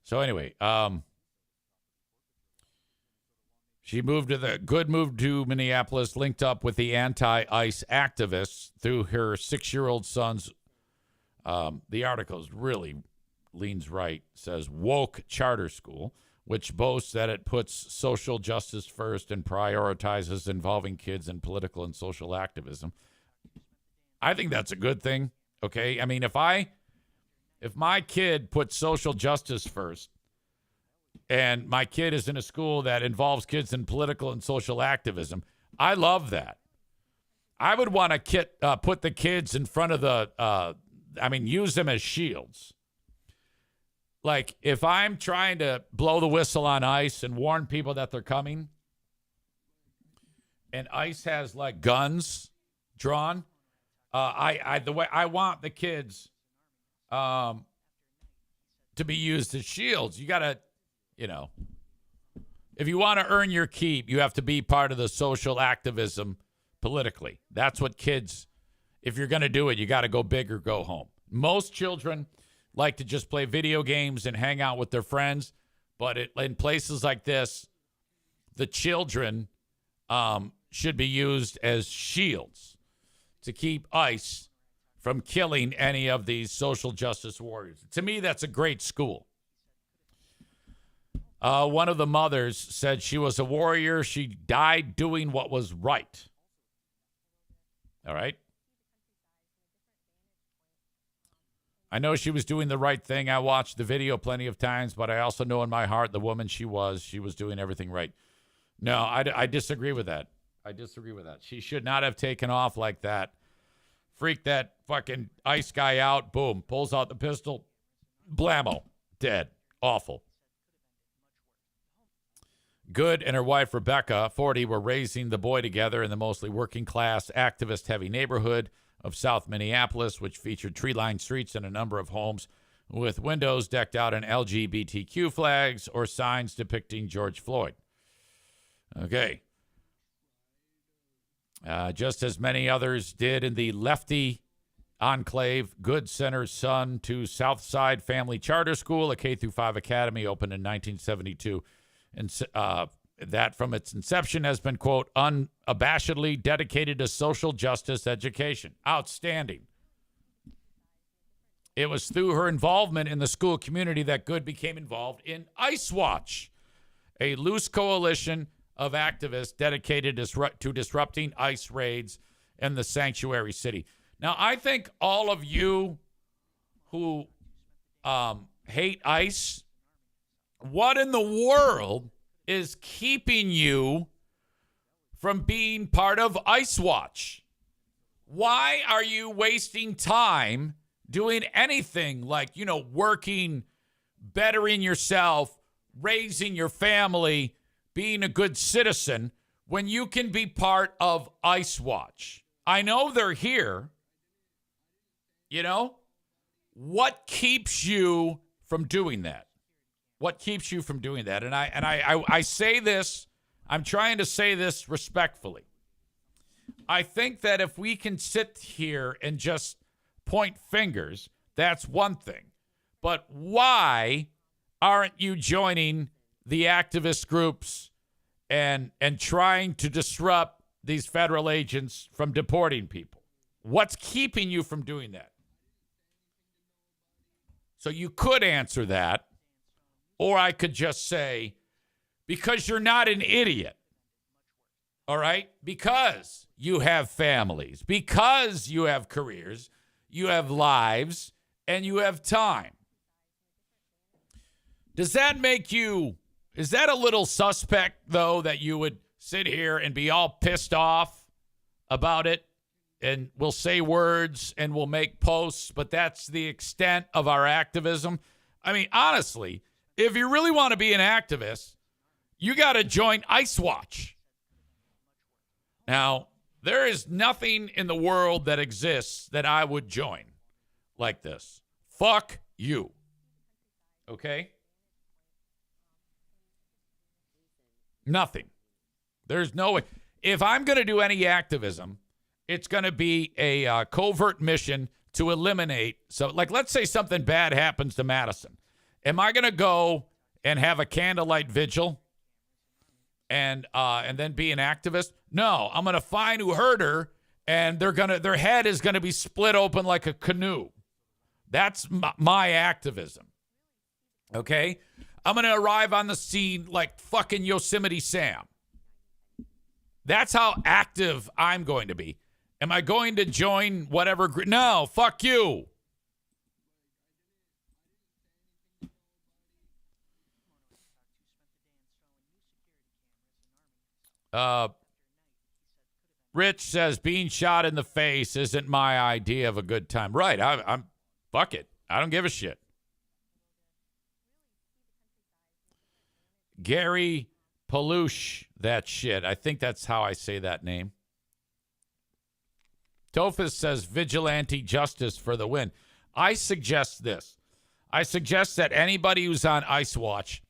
So anyway, she moved to Minneapolis, linked up with the anti-ICE activists through her 6-year-old son's, the article really leans right, says woke charter school, which boasts that it puts social justice first and prioritizes involving kids in political and social activism. I think that's a good thing. Okay. I mean, if my kid puts social justice first and my kid is in a school that involves kids in political and social activism, I love that. I would want to put the kids in front of use them as shields. Like, if I'm trying to blow the whistle on ICE and warn people that they're coming, and ICE has, like, guns drawn, I want the kids to be used as shields. You got to, if you want to earn your keep, you have to be part of the social activism politically. That's what kids, if you're going to do it, you got to go big or go home. Most children like to just play video games and hang out with their friends. But in places like this, the children should be used as shields to keep ICE from killing any of these social justice warriors. To me, that's a great school. One of the mothers said she was a warrior. She died doing what was right. All right. I know she was doing the right thing. I watched the video plenty of times, but I also know in my heart the woman she was doing everything right. No, I disagree with that. She should not have taken off like that. Freak that fucking ICE guy out. Boom. Pulls out the pistol. Blammo. Dead. Awful. Good and her wife, Rebecca, 40, were raising the boy together in the mostly working-class, activist-heavy neighborhood of South Minneapolis, which featured tree-lined streets and a number of homes with windows decked out in LGBTQ flags or signs depicting George Floyd. Okay. Just as many others did in the lefty enclave, Good centers son to Southside Family Charter School, a K-5 academy opened in 1972. And that from its inception has been, quote, unabashedly dedicated to social justice education. Outstanding. It was through her involvement in the school community that Good became involved in ICE Watch, a loose coalition of activists dedicated to disrupting ICE raids in the sanctuary city. Now, I think all of you who hate ICE, what in the world is keeping you from being part of ICE Watch? Why are you wasting time doing anything like, working, bettering yourself, raising your family, being a good citizen, when you can be part of ICE Watch? I know they're here. What keeps you from doing that? What keeps you from doing that? And I say this, I'm trying to say this respectfully. I think that if we can sit here and just point fingers, that's one thing. But why aren't you joining the activist groups and trying to disrupt these federal agents from deporting people? What's keeping you from doing that? So you could answer that. Or I could just say, because you're not an idiot, all right? Because you have families, because you have careers, you have lives, and you have time. Does that make you, is that a little suspect, though, that you would sit here and be all pissed off about it? And we'll say words and we'll make posts, but that's the extent of our activism. I mean, honestly, if you really want to be an activist, you got to join ICE Watch. Now, there is nothing in the world that exists that I would join like this. fuck you. Okay? Nothing. There's no way. If I'm going to do any activism, it's going to be a covert mission to eliminate. So, like, let's say something bad happens to Madison. Am I going to go and have a candlelight vigil and then be an activist? No, I'm going to find who hurt her, and their head is going to be split open like a canoe. That's my activism. Okay? I'm going to arrive on the scene like fucking Yosemite Sam. That's how active I'm going to be. Am I going to join whatever group? No, fuck you. Rich says being shot in the face isn't my idea of a good time. Right. I'm fuck it. I don't give a shit. Gary Palouche, that shit. I think that's how I say that name. Tophus says vigilante justice for the win. I suggest this. I suggest that anybody who's on Ice Watch,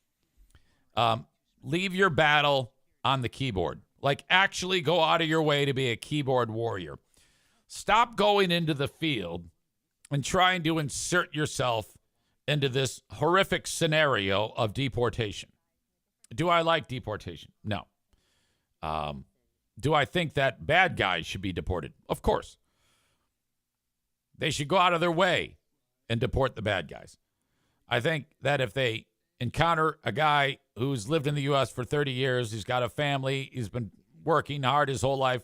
leave your battle on the keyboard. Like, actually go out of your way to be a keyboard warrior. Stop going into the field and trying to insert yourself into this horrific scenario of deportation. Do I like deportation? No. Do I think that bad guys should be deported? Of course. They should go out of their way and deport the bad guys. I think that if they encounter a guy who's lived in the U.S. for 30 years, he's got a family, he's been working hard his whole life,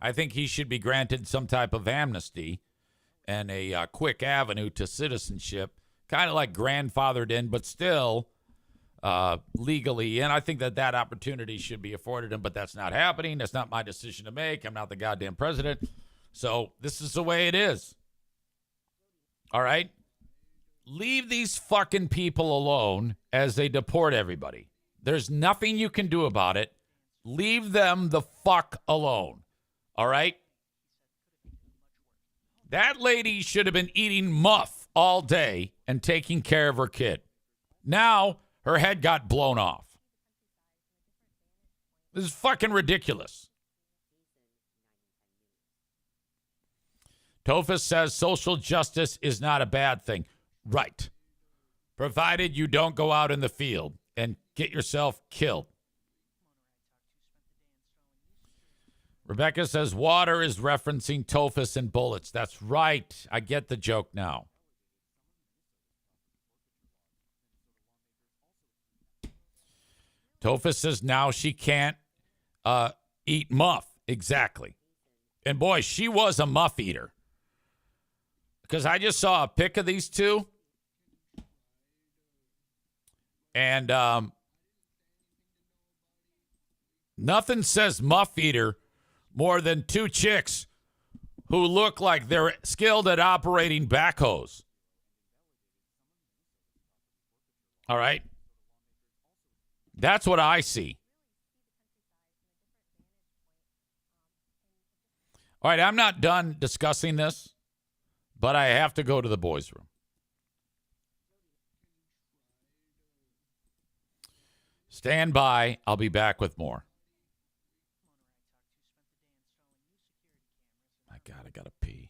I think he should be granted some type of amnesty and a quick avenue to citizenship, kind of like grandfathered in, but still legally in. I think that opportunity should be afforded him, but that's not happening. That's not my decision to make. I'm not the goddamn president. So this is the way it is. All right? Leave these fucking people alone as they deport everybody. There's nothing you can do about it. Leave them the fuck alone. All right? That lady should have been eating muff all day and taking care of her kid. Now her head got blown off. This is fucking ridiculous. Tophus says social justice is not a bad thing. Right. Provided you don't go out in the field and get yourself killed. Rebecca says water is referencing Tophus and bullets. That's right. I get the joke now. Tophus says now she can't eat muff. Exactly. And boy, she was a muff eater. Because I just saw a pic of these two. And nothing says muff eater more than two chicks who look like they're skilled at operating backhoes. All right? That's what I see. All right, I'm not done discussing this, but I have to go to the boys' room. Stand by. I'll be back with more. My God, I gotta pee.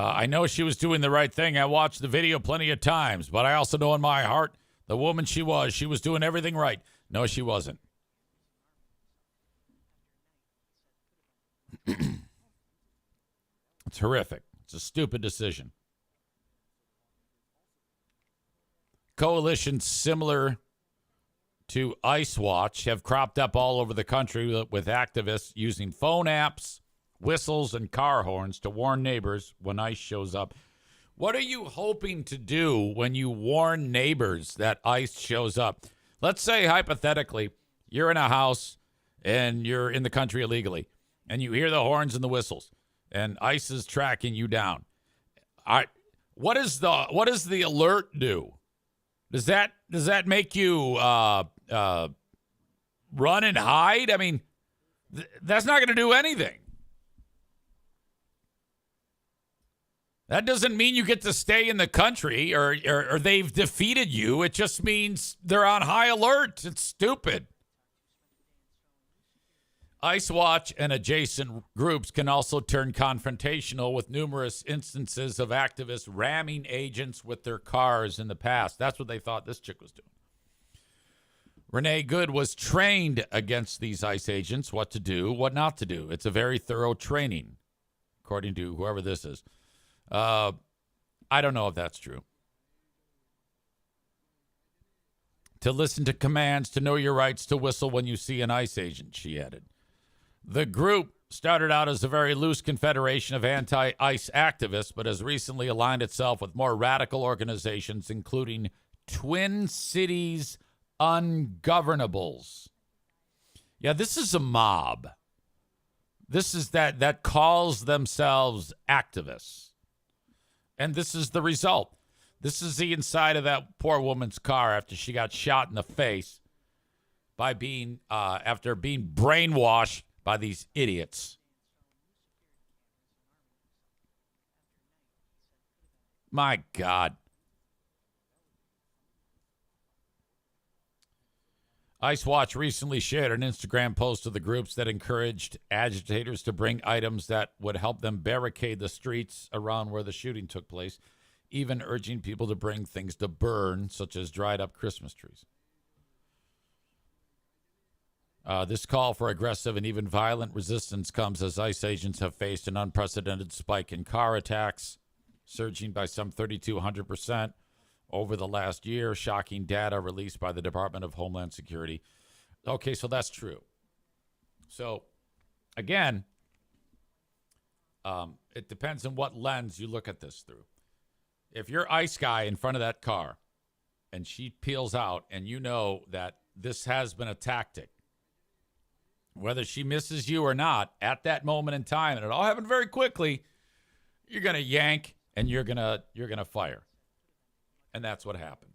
I know she was doing the right thing. I watched the video plenty of times, but I also know in my heart the woman she was doing everything right. No, she wasn't. It's horrific. It's a stupid decision. Coalitions similar to Ice Watch have cropped up all over the country with activists using phone apps, whistles, and car horns to warn neighbors when ICE shows up. What are you hoping to do when you warn neighbors that ICE shows up? Let's say, hypothetically, you're in a house and you're in the country illegally, and you hear the horns and the whistles, and ICE is tracking you down. What does the alert do? Does that make you run and hide? I mean, that's not going to do anything. That doesn't mean you get to stay in the country or they've defeated you. It just means they're on high alert. It's stupid. Ice Watch and adjacent groups can also turn confrontational with numerous instances of activists ramming agents with their cars in the past. That's what they thought this chick was doing. Renee Good was trained against these ICE agents, what to do, what not to do. It's a very thorough training, according to whoever this is. I don't know if that's true. To listen to commands, to know your rights, to whistle when you see an ICE agent, she added. The group started out as a very loose confederation of anti-ICE activists, but has recently aligned itself with more radical organizations, including Twin Cities Ungovernables. Yeah, this is a mob. This is that calls themselves activists. And this is the result. This is the inside of that poor woman's car after she got shot in the face by after being brainwashed by these idiots. My God. Ice Watch recently shared an Instagram post of the groups that encouraged agitators to bring items that would help them barricade the streets around where the shooting took place, even urging people to bring things to burn, such as dried up Christmas trees. This call for aggressive and even violent resistance comes as ICE agents have faced an unprecedented spike in car attacks, surging by some 3,200% over the last year, shocking data released by the Department of Homeland Security. Okay, so that's true. So, again, it depends on what lens you look at this through. If you're ICE guy in front of that car and she peels out and you know that this has been a tactic, whether she misses you or not, at that moment in time, and it all happened very quickly, you're going to yank and you're going to fire. And that's what happened.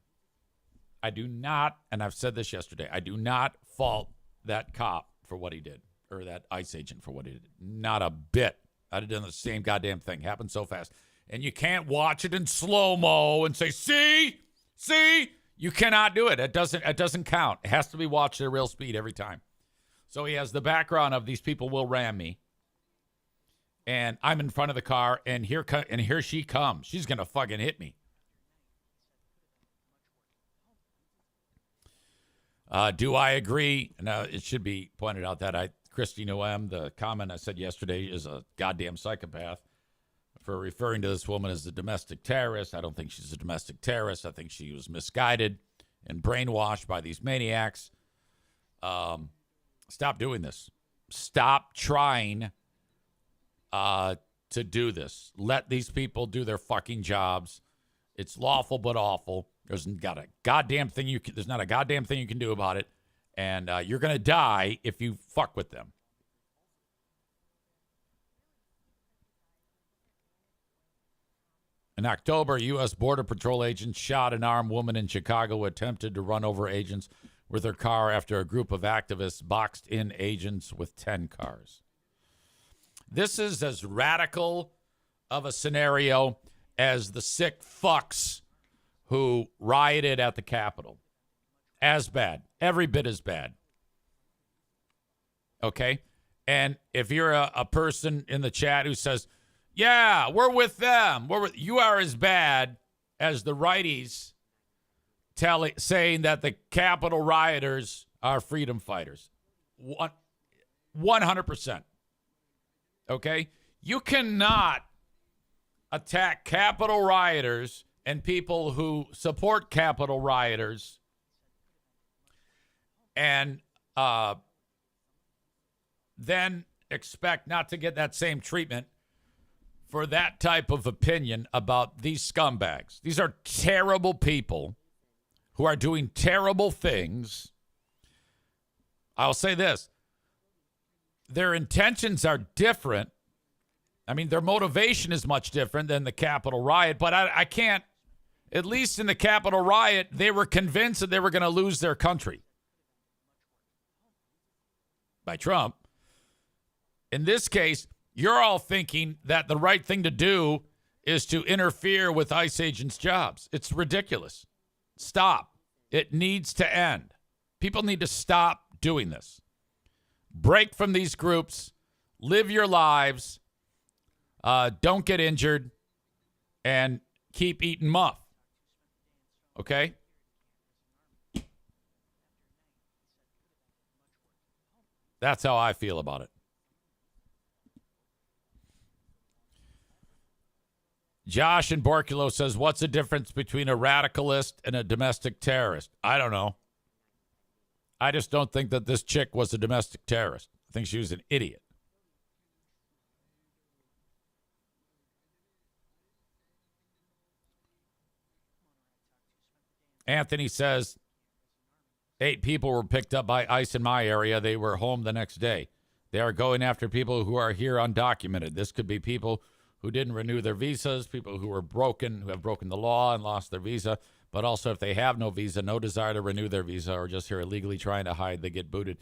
I do not, and I've said this yesterday, I do not fault that cop for what he did, or that ICE agent for what he did. Not a bit. I'd have done the same goddamn thing. Happened so fast. And you can't watch it in slow-mo and say, see? You cannot do it. It doesn't count. It has to be watched at real speed every time. So he has the background of these people will ram me. And I'm in front of the car, and here she comes. She's going to fucking hit me. Do I agree? Now, it should be pointed out that Kristi Noem, the comment I said yesterday, is a goddamn psychopath for referring to this woman as a domestic terrorist. I don't think she's a domestic terrorist. I think she was misguided and brainwashed by these maniacs. Stop doing this. Stop trying to do this. Let these people do their fucking jobs. It's lawful but awful. There's not a goddamn thing you can do about it, and you're gonna die if you fuck with them. In October, U.S. Border Patrol agents shot an armed woman in Chicago who attempted to run over agents with her car after a group of activists boxed in agents with 10 cars. This is as radical of a scenario as the sick fucks who rioted at the Capitol. As bad. Every bit as bad. Okay? And if you're a person in the chat who says, Yeah, we're with them. You are as bad as the righties saying that the Capitol rioters are freedom fighters. 100%. Okay? You cannot attack Capitol rioters and people who support Capitol rioters and then expect not to get that same treatment for that type of opinion about these scumbags. These are terrible people who are doing terrible things. I'll say this. Their intentions are different. I mean, their motivation is much different than the Capitol riot, but I can't, at least in the Capitol riot, they were convinced that they were going to lose their country by Trump. In this case, you're all thinking that the right thing to do is to interfere with ICE agents' jobs. It's ridiculous. Stop. It needs to end. People need to stop doing this. Break from these groups. Live your lives. Don't get injured. And keep eating muff. Okay? That's how I feel about it. Josh in Borculo says, what's the difference between a radicalist and a domestic terrorist? I don't know. I just don't think that this chick was a domestic terrorist. I think she was an idiot. Anthony says, 8 people were picked up by ICE in my area. They were home the next day. They are going after people who are here undocumented. This could be people who didn't renew their visas, people who have broken the law and lost their visa, but also if they have no visa, no desire to renew their visa, or just here illegally trying to hide, they get booted.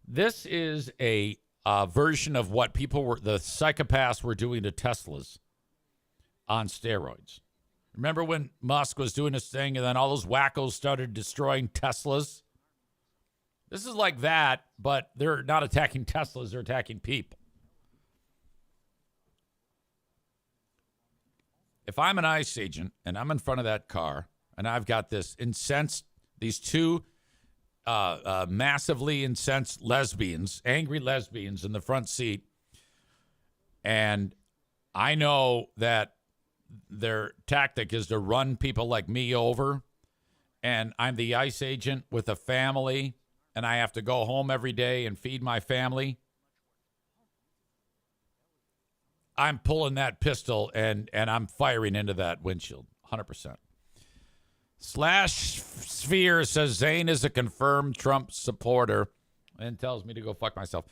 This is a version of what the psychopaths were doing to Teslas on steroids. Remember when Musk was doing his thing and then all those wackos started destroying Teslas? This is like that, but they're not attacking Teslas, they're attacking people. If I'm an ICE agent and I'm in front of that car and I've got these 2 massively incensed lesbians, angry lesbians in the front seat, and I know that their tactic is to run people like me over, and I'm the ICE agent with a family, and I have to go home every day and feed my family, I'm pulling that pistol and I'm firing into that windshield, 100%. Slash Sphere says Zane is a confirmed Trump supporter and tells me to go fuck myself.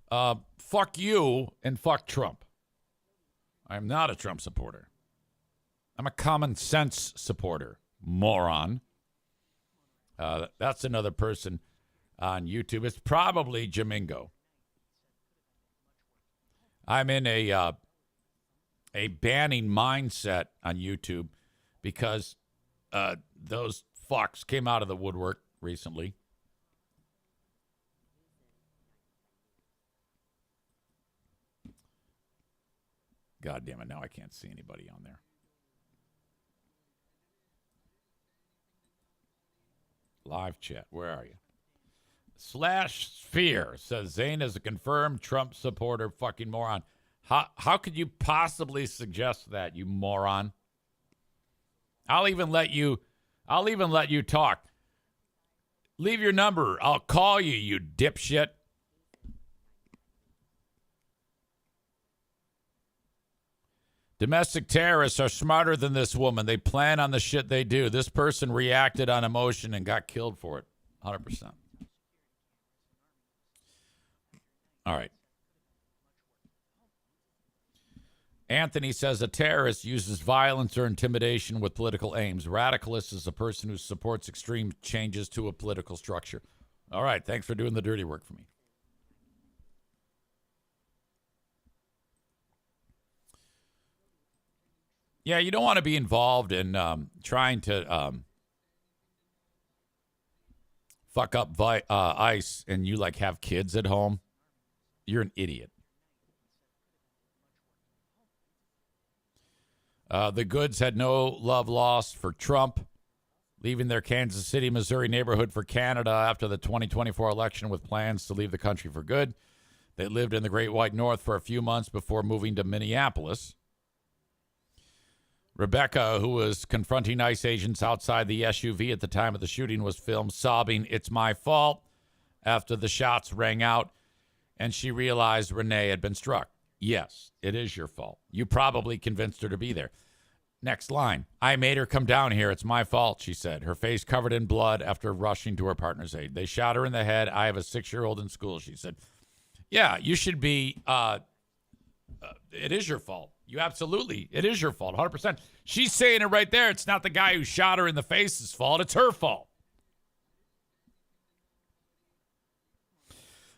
Fuck you and fuck Trump. I'm not a Trump supporter. I'm a common sense supporter, moron. That's another person on YouTube. It's probably Jamingo. I'm in a banning mindset on YouTube because those fucks came out of the woodwork recently. God damn it, now I can't see anybody on there. Live chat, where are you? Slash Sphere says Zane is a confirmed Trump supporter, fucking moron. How could you possibly suggest that, you moron? I'll even let you talk. Leave your number. I'll call you, you dipshit. Domestic terrorists are smarter than this woman. They plan on the shit they do. This person reacted on emotion and got killed for it. 100%. All right. Anthony says a terrorist uses violence or intimidation with political aims. Radicalist is a person who supports extreme changes to a political structure. All right. Thanks for doing the dirty work for me. Yeah, you don't want to be involved in trying to fuck up ICE and you like have kids at home. You're an idiot. The Goods had no love lost for Trump, leaving their Kansas City, Missouri neighborhood for Canada after the 2024 election with plans to leave the country for good. They lived in the Great White North for a few months before moving to Minneapolis. Rebecca, who was confronting ICE agents outside the SUV at the time of the shooting, was filmed sobbing, "It's my fault," after the shots rang out, and she realized Renee had been struck. Yes, it is your fault. You probably convinced her to be there. Next line. "I made her come down here. It's my fault," she said, her face covered in blood after rushing to her partner's aid. "They shot her in the head. I have a 6-year-old in school," she said. Yeah, you should be, it is your fault. It is your fault, 100%. She's saying it right there. It's not the guy who shot her in the face's fault. It's her fault.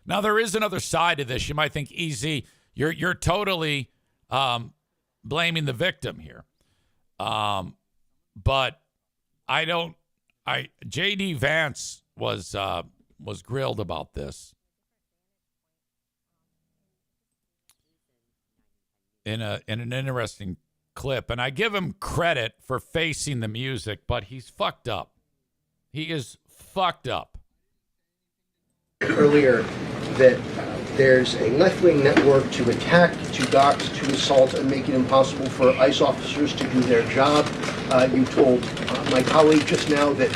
Now, there is another side to this. You might think, easy, you're totally blaming the victim here. But J.D. Vance was grilled about this in an interesting clip, and I give him credit for facing the music, but he's fucked up. He is fucked up. Earlier that there's a left-wing network to attack, to dox, to assault, and make it impossible for ICE officers to do their job. You told my colleague just now that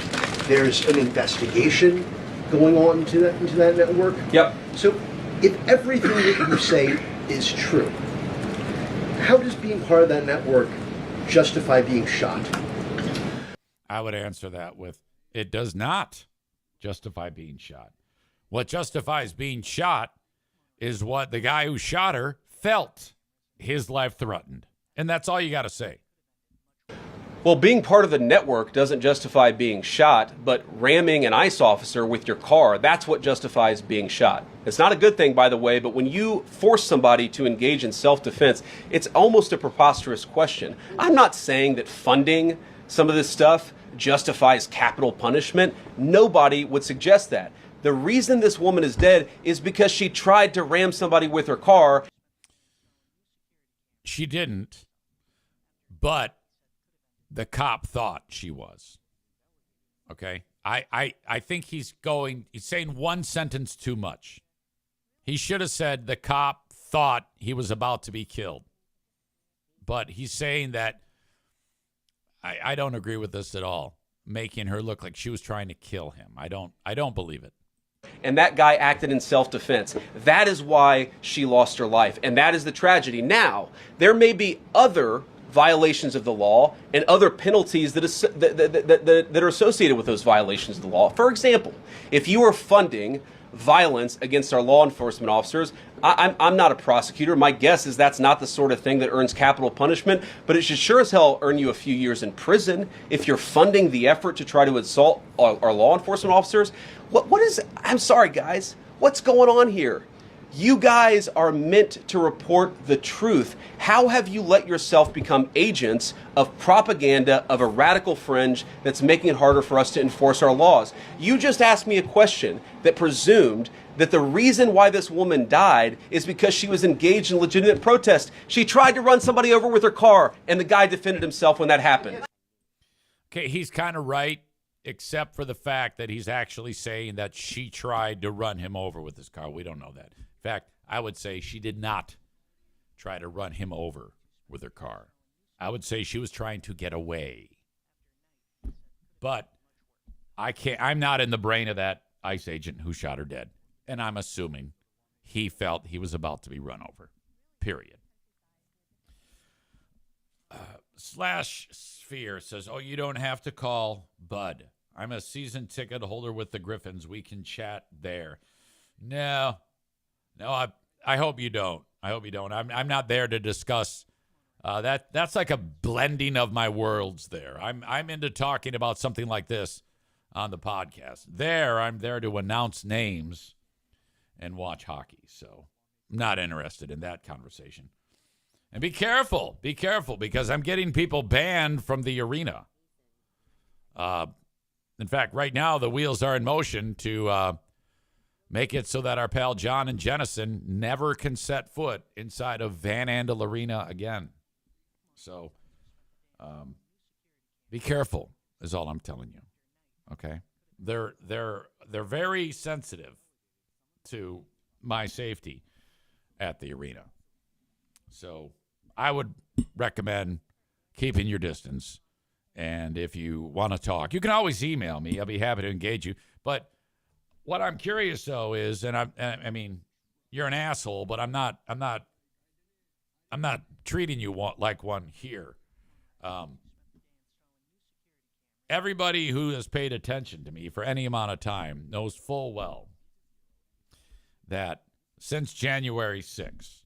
there's an investigation going on into that network. Yep. So if everything that you say is true, how does being part of that network justify being shot? I would answer that with, it does not justify being shot. What justifies being shot is what the guy who shot her felt, his life threatened. And that's all you got to say. Well, being part of the network doesn't justify being shot, but ramming an ICE officer with your car, that's what justifies being shot. It's not a good thing, by the way, but when you force somebody to engage in self-defense, it's almost a preposterous question. I'm not saying that funding some of this stuff justifies capital punishment. Nobody would suggest that. The reason this woman is dead is because she tried to ram somebody with her car. She didn't, but the cop thought she was. Okay? I think he's saying one sentence too much. He should have said the cop thought he was about to be killed. But he's saying that I don't agree with this at all, making her look like she was trying to kill him. I don't believe it. And that guy acted in self-defense. That is why she lost her life. And that is the tragedy. Now, there may be other violations of the law and other penalties that are associated with those violations of the law. For example, if you are funding violence against our law enforcement officers, I'm not a prosecutor. My guess is that's not the sort of thing that earns capital punishment, but it should sure as hell earn you a few years in prison if you're funding the effort to try to assault our law enforcement officers. What is, I'm sorry guys, what's going on here? You guys are meant to report the truth. How have you let yourself become agents of propaganda of a radical fringe that's making it harder for us to enforce our laws? You just asked me a question that presumed that the reason why this woman died is because she was engaged in legitimate protest. She tried to run somebody over with her car, and the guy defended himself when that happened. Okay, he's kind of right, except for the fact that he's actually saying that she tried to run him over with his car. We don't know that. In fact, I would say she did not try to run him over with her car. I would say she was trying to get away. But I'm not in the brain of that ICE agent who shot her dead. And I'm assuming he felt he was about to be run over. Period. Slash Sphere says, "Oh, you don't have to call Bud. I'm a season ticket holder with the Griffins. We can chat there." No, I hope you don't. I hope you don't. I'm not there to discuss that. That's like a blending of my worlds there. I'm into talking about something like this on the podcast. I'm there to announce names and watch hockey. So I'm not interested in that conversation. And be careful, because I'm getting people banned from the arena. In fact, right now the wheels are in motion to make it so that our pal John and Jennison never can set foot inside of Van Andel Arena again. So Be careful is all I'm telling you. Okay? They're very sensitive to my safety at the arena. So I would recommend keeping your distance. And if you want to talk, you can always email me. I'll be happy to engage you. But what I'm curious though is, and I mean, you're an asshole, but I'm not treating you like one here. Everybody who has paid attention to me for any amount of time knows full well that since January 6th,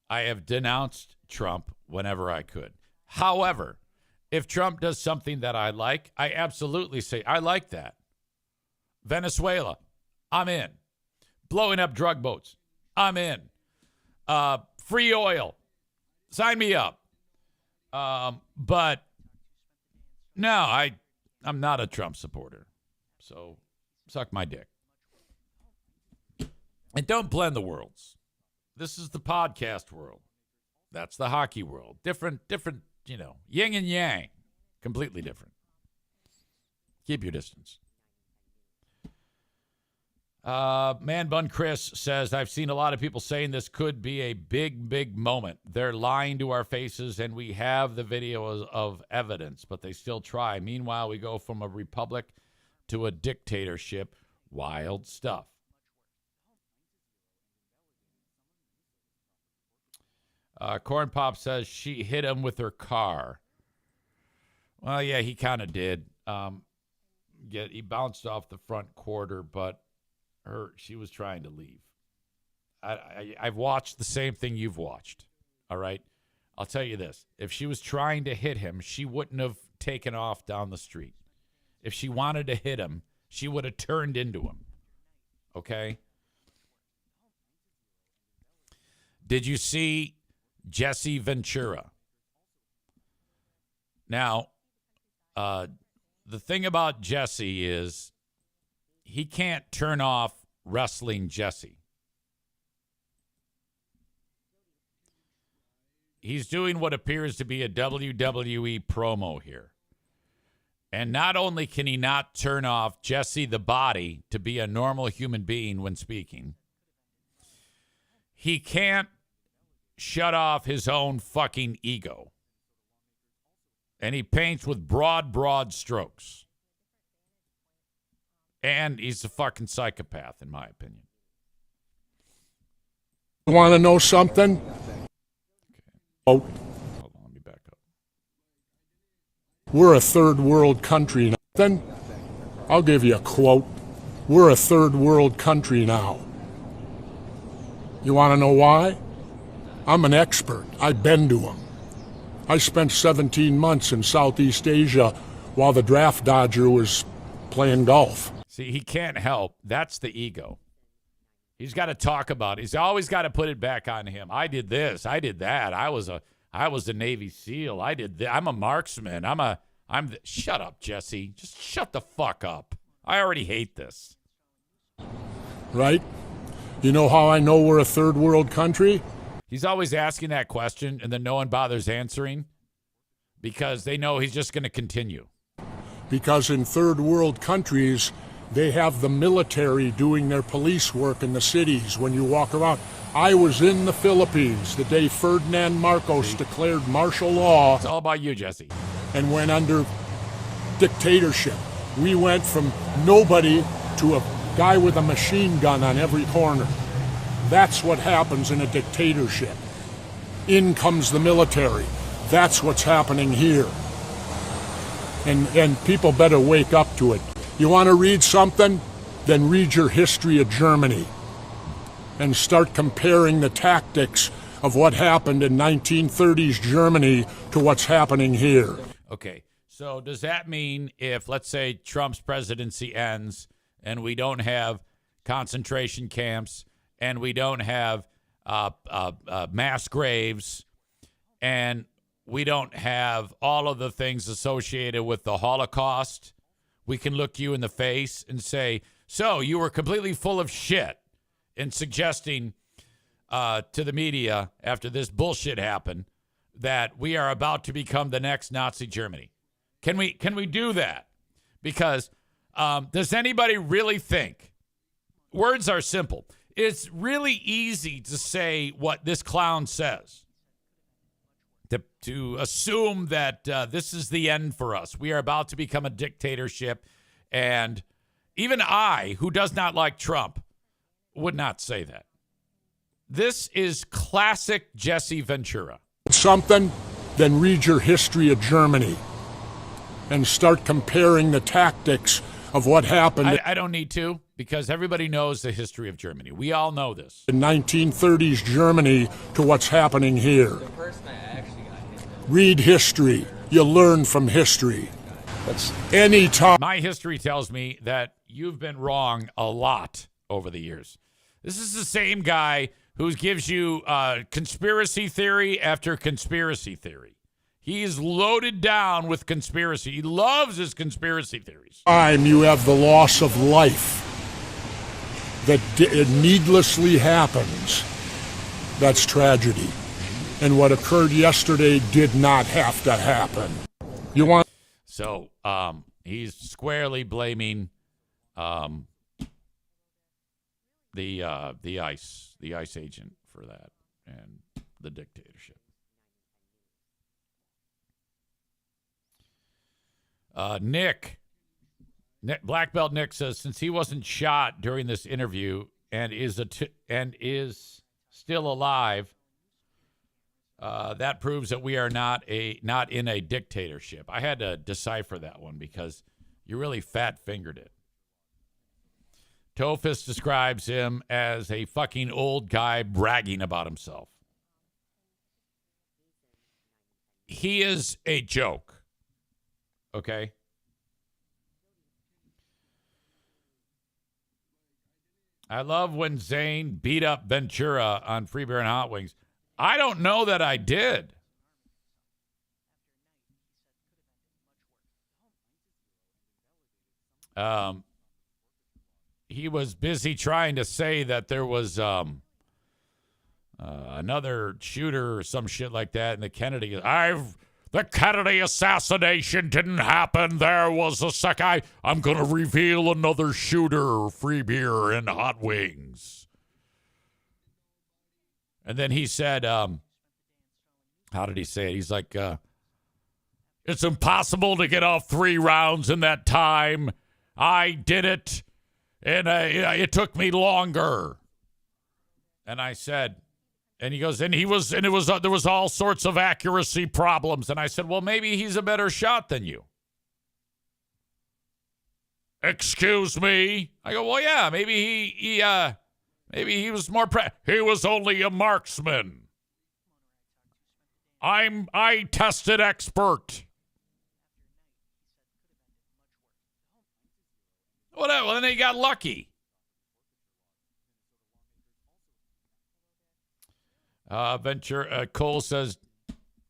I have denounced Trump whenever I could. However, if Trump does something that I like, I absolutely say, I like that. Venezuela, I'm in. Blowing up drug boats, I'm in. Free oil, sign me up. But no, I'm not a Trump supporter. So suck my dick. And don't blend the worlds. This is the podcast world. That's the hockey world. Different, yin and yang. Completely different. Keep your distance. Man Bun Chris says, I've seen a lot of people saying this could be a big, big moment. They're lying to our faces, and we have the video of evidence, but they still try. Meanwhile, we go from a republic to a dictatorship. Wild stuff. Corn Pop says she hit him with her car. Well, yeah, he kind of did. He bounced off the front quarter, but she was trying to leave. I've watched the same thing you've watched. All right. I'll tell you this. If she was trying to hit him, she wouldn't have taken off down the street. If she wanted to hit him, she would have turned into him. Okay. Did you see Jesse Ventura? Now, the thing about Jesse is he can't turn off wrestling Jesse. He's doing what appears to be a WWE promo here. And not only can he not turn off Jesse the body to be a normal human being when speaking, he can't shut off his own fucking ego. And he paints with broad strokes. And he's a fucking psychopath, in my opinion. You want to know something? Okay. Hold on, let me back up. We're a third world country now. Then I'll give you a quote. We're a third world country now. You want to know why? I'm an expert. I've been to them. I spent 17 months in Southeast Asia while the draft dodger was playing golf. See, he can't help. That's the ego. He's got to talk about it. He's always got to put it back on him. I did this. I did that. I was a Navy SEAL. I did this. I'm a marksman. Shut up, Jesse. Just shut the fuck up. I already hate this. Right? You know how I know we're a third world country? He's always asking that question, and then no one bothers answering because they know he's just going to continue. Because in third world countries, they have the military doing their police work in the cities when you walk around. I was in the Philippines the day Ferdinand Marcos declared martial law. It's all about you, Jesse. And went under dictatorship. We went from nobody to a guy with a machine gun on every corner. That's what happens in a dictatorship. In comes the military. That's what's happening here. And people better wake up to it. You want to read something? Then read your history of Germany and start comparing the tactics of what happened in 1930s Germany to what's happening here. Okay, so does that mean if, let's say, Trump's presidency ends and we don't have concentration camps and we don't have mass graves and we don't have all of the things associated with the Holocaust, we can look you in the face and say, so you were completely full of shit in suggesting to the media after this bullshit happened that we are about to become the next Nazi Germany? Can we do that? Because does anybody really think? Words are simple. It's really easy to say what this clown says. To assume that this is the end for us. We are about to become a dictatorship. And even I, who does not like Trump, would not say that. This is classic Jesse Ventura. Something, then read your history of Germany and start comparing the tactics of what happened. I don't need to, because everybody knows the history of Germany. We all know this. In 1930s Germany to what's happening here. Read history. You learn from history. Anytime. My history tells me that you've been wrong a lot over the years. This is the same guy who gives you conspiracy theory after conspiracy theory. He is loaded down with conspiracy. He loves his conspiracy theories. You have the loss of life that needlessly happens. That's tragedy. And what occurred yesterday did not have to happen. So he's squarely blaming the ICE agent for that and the dictatorship. Nick, Black Belt Nick says, since he wasn't shot during this interview and is still alive, that proves that we are not in a dictatorship. I had to decipher that one because you really fat-fingered it. Tophus describes him as a fucking old guy bragging about himself. He is a joke. Okay? I love when Zane beat up Ventura on Free Beer and Hot Wings. I don't know that I did. He was busy trying to say that there was another shooter or some shit like that in the Kennedy. The Kennedy assassination didn't happen. There was a second. I'm going to reveal another shooter, Free Beer and Hot Wings. And then he said, how did he say it? He's like, it's impossible to get off 3 rounds in that time. I did it, and it took me longer. And I said, and he goes, there was all sorts of accuracy problems. And I said, well, maybe he's a better shot than you. Excuse me? I go, well, yeah, maybe he was more, he was only a marksman. I tested expert. Whatever, well, then he got lucky. Ventura Cole says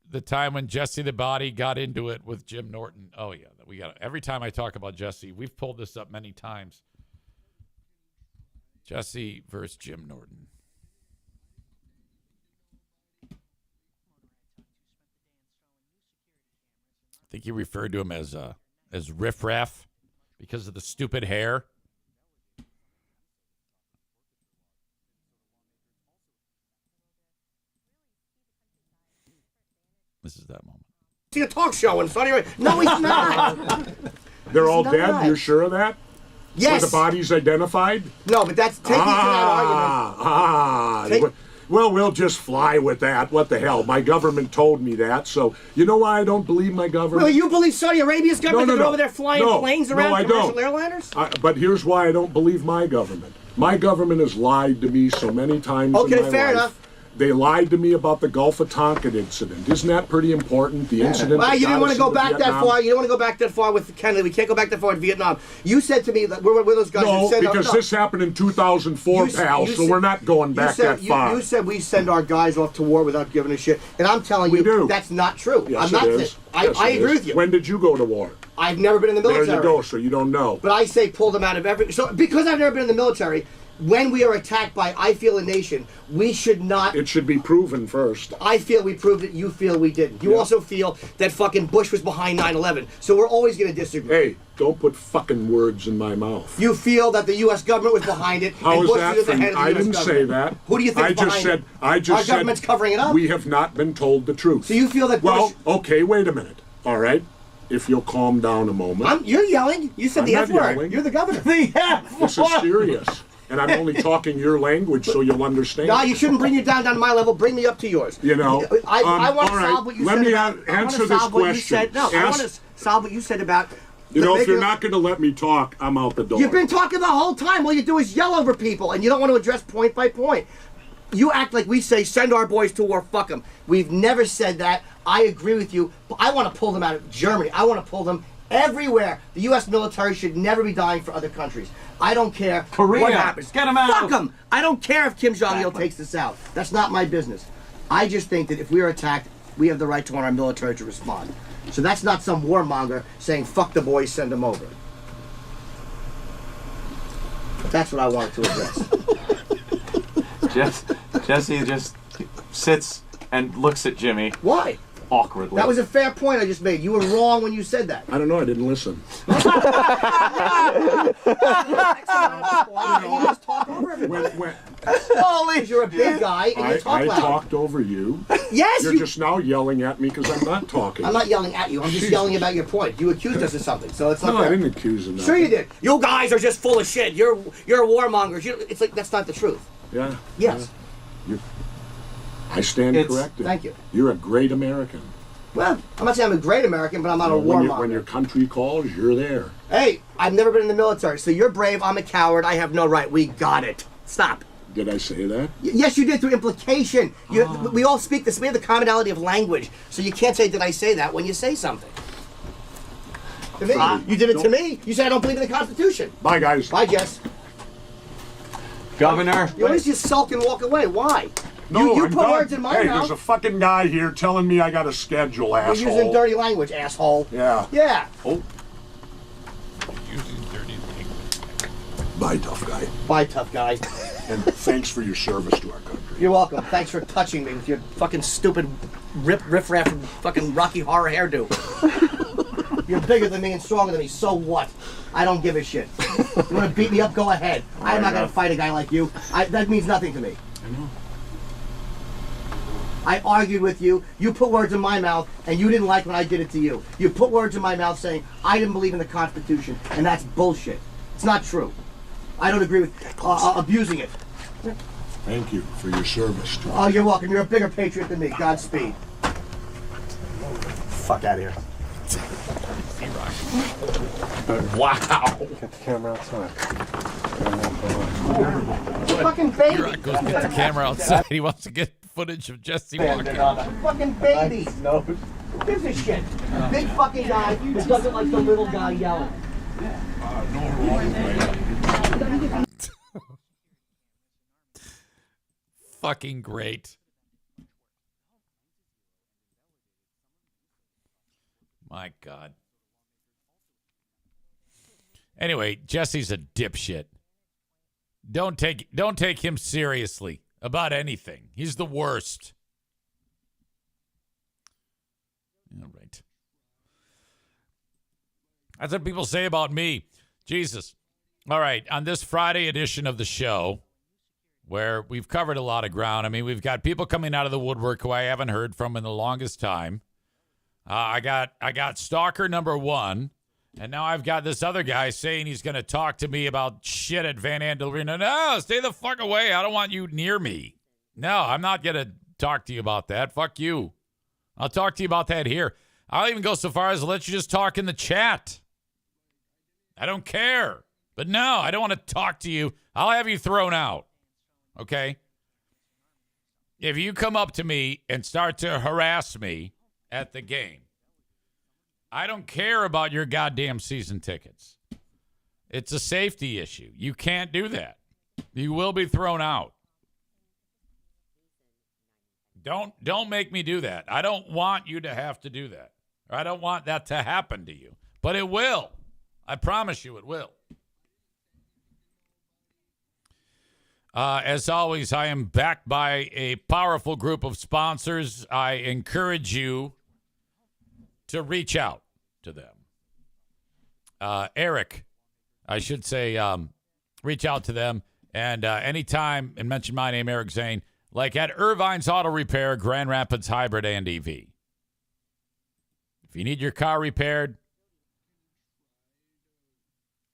the time when Jesse the Body got into it with Jim Norton. Oh yeah, we got every time I talk about Jesse, we've pulled this up many times. Jesse versus Jim Norton. I think he referred to him as Riff Raff because of the stupid hair. This is that moment. See a talk show in funny. No, he's not. They're all dead? You're sure of that? Yes. Were the bodies identified? No, but that's taking to that argument. Well, we'll just fly with that. What the hell? My government told me that. So, you know why I don't believe my government? Well, you believe Saudi Arabia's government? They're over there flying planes around commercial airliners? But here's why I don't believe my government. My government has lied to me so many times in my life. Okay, fair enough. They lied to me about the Gulf of Tonkin incident. Isn't that pretty important? The incident. Well, you didn't want to go back Vietnam? that far. You don't want to go back that far with Kennedy. We can't go back that far in Vietnam. You said to me that we're with those guys. No, because this happened in 2004, pal. So we're not going back that far. You said we send our guys off to war without giving a shit, and I'm telling you that's not true. Yes, I'm not. it is. I agree with you. When did you go to war? I've never been in the military. There you go. So you don't know. But I say pull them out of every. So because I've never been in the military. when we are attacked by, I feel, a nation, we should not... It should be proven first. I feel we proved it. You feel we didn't. You also feel that fucking Bush was behind 9/11. So we're always going to disagree. Hey, don't put fucking words in my mouth. You feel that the U.S. government was behind it. How and is Bush that? was at the head of the I US didn't government. say that. Who do you think I is just behind said. it? I just Our said. government's covering it up. We have not been told the truth. So you feel that Well, Bush... okay, wait a minute. All right, if you'll calm down a moment. You're yelling. You said I'm the not F word. yelling. You're the governor. The F This is serious, and I'm only talking your language so you'll understand. No, you shouldn't bring you down to my level. Bring me up to yours. You know, I want to all right, solve what you let said me about... answer this question. I want to solve what you said about... You know, if you're not going to let me talk, I'm out the door. You've been talking the whole time. All you do is yell over people, and you don't want to address point by point. You act like we say, send our boys to war, fuck them. We've never said that. I agree with you. But I want to pull them out of Germany. I want to pull them everywhere. The U.S. military should never be dying for other countries. I don't care what happens. Get 'em out. Fuck them. I don't care if Kim Jong-il takes this out. That's not my business. I just think that if we are attacked, we have the right to want our military to respond. So that's not some warmonger saying, fuck the boys, send them over. That's what I wanted to address. Jesse just sits and looks at Jimmy. Why? Awkwardly. That was a fair point I just made. You were wrong when you said that. I don't know. I didn't listen. You just talk over everybody. Holy, you're a big guy and you talk I loud. talked over you. Yes, You're just now yelling at me because I'm not talking. I'm not yelling at you. I'm just yelling about your point. You accused us of something, so it's not No, I fair. didn't accuse him. Sure you did. You guys are just full of shit. You're warmongers. It's like that's not the truth. Yeah. Yes. I stand corrected. Thank you. You're a great American. Well, I'm not saying I'm a great American, but I'm not a when warmonger. your country calls, you're there. Hey, I've never been in the military, so you're brave. I'm a coward. I have no right. We got it. Stop. Did I say that? Yes, you did through implication. We all speak this. We have the commonality of language, so you can't say, "Did I say that?" when you say something. To me, you did it to me. You said I don't believe in the Constitution. Bye, guys. Bye, Jess. Governor. You always just sulk and walk away. Why? No, you I'm put done. words in my Hey, mouth. there's a fucking guy here telling me I got a schedule, You're asshole. using dirty language, asshole. Yeah. Yeah. Oh. Using dirty language. Bye, tough guy. Bye, tough guy. And thanks for your service to our country. You're welcome. Thanks for touching me with your fucking stupid riff-raff fucking Rocky Horror hairdo. You're bigger than me and stronger than me. So what? I don't give a shit. You want to beat me up? Go ahead. I'm not going to fight a guy like you. That means nothing to me. I know. I argued with you. You put words in my mouth, and you didn't like when I did it to you. You put words in my mouth saying I didn't believe in the Constitution, and that's bullshit. It's not true. I don't agree with abusing it. Thank you for your service to Oh, you're welcome. You're a bigger patriot than me. Godspeed. Fuck out of here. Wow. Get the camera outside. Fucking baby. Rock goes get the camera outside. He wants to get footage of Jesse walking. Fucking baby. Who gives a shit? A big fucking guy who doesn't like the little guy yelling. Fucking great. My God. Anyway, Jesse's a dipshit. Don't take him seriously about anything. He's the worst. All right. That's what people say about me. Jesus. All right. On this Friday edition of the show, where we've covered a lot of ground. I mean, we've got people coming out of the woodwork who I haven't heard from in the longest time. I got stalker number one, and now I've got this other guy saying he's going to talk to me about shit at Van Andel Arena. No, stay the fuck away. I don't want you near me. No, I'm not going to talk to you about that. Fuck you. I'll talk to you about that here. I'll even go so far as to let you just talk in the chat. I don't care. But no, I don't want to talk to you. I'll have you thrown out. Okay? If you come up to me and start to harass me at the game, I don't care about your goddamn season tickets. It's a safety issue. You can't do that. You will be thrown out. Don't make me do that. I don't want you to have to do that. Or I don't want that to happen to you. But it will. I promise you it will. As always, I am backed by a powerful group of sponsors. I encourage you to reach out to them. Eric, I should say, reach out to them. And anytime, and mention my name, Eric Zane, like at Irvine's Auto Repair, Grand Rapids Hybrid and EV. If you need your car repaired,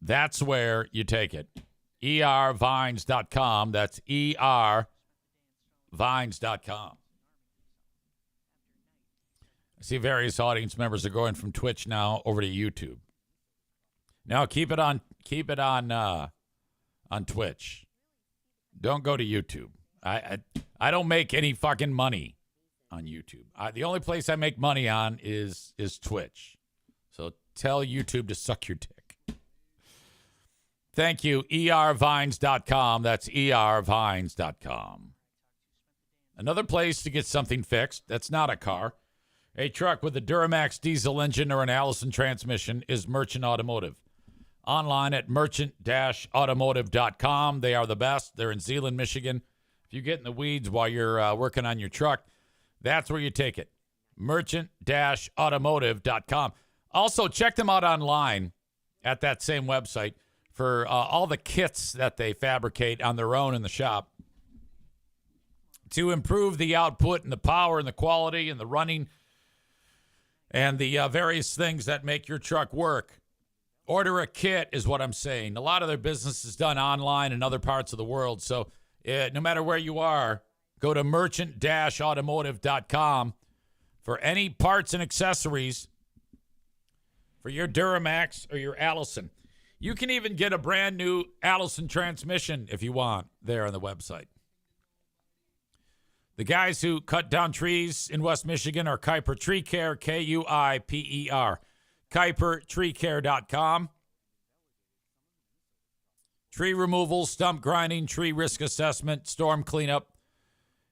that's where you take it. ervines.com. That's ervines.com. I see various audience members are going from Twitch now over to YouTube. Now keep it on Twitch. Don't go to YouTube. I don't make any fucking money on YouTube. The only place I make money on is Twitch. So tell YouTube to suck your dick. Thank you, ervines.com. That's ervines.com. Another place to get something fixed that's not a car. A truck with a Duramax diesel engine or an Allison transmission is Merchant Automotive. Online at merchant-automotive.com. They are the best. They're in Zeeland, Michigan. If you get in the weeds while you're working on your truck, that's where you take it. Merchant-automotive.com. Also, check them out online at that same website for all the kits that they fabricate on their own in the shop to improve the output and the power and the quality and the running and the various things that make your truck work. Order a kit is what I'm saying. A lot of their business is done online in other parts of the world. So no matter where you are, go to merchant-automotive.com for any parts and accessories for your Duramax or your Allison. You can even get a brand new Allison transmission if you want there on the website. The guys who cut down trees in West Michigan are Kuiper Tree Care, Kuiper. KuiperTreeCare.com. Tree removal, stump grinding, tree risk assessment, storm cleanup,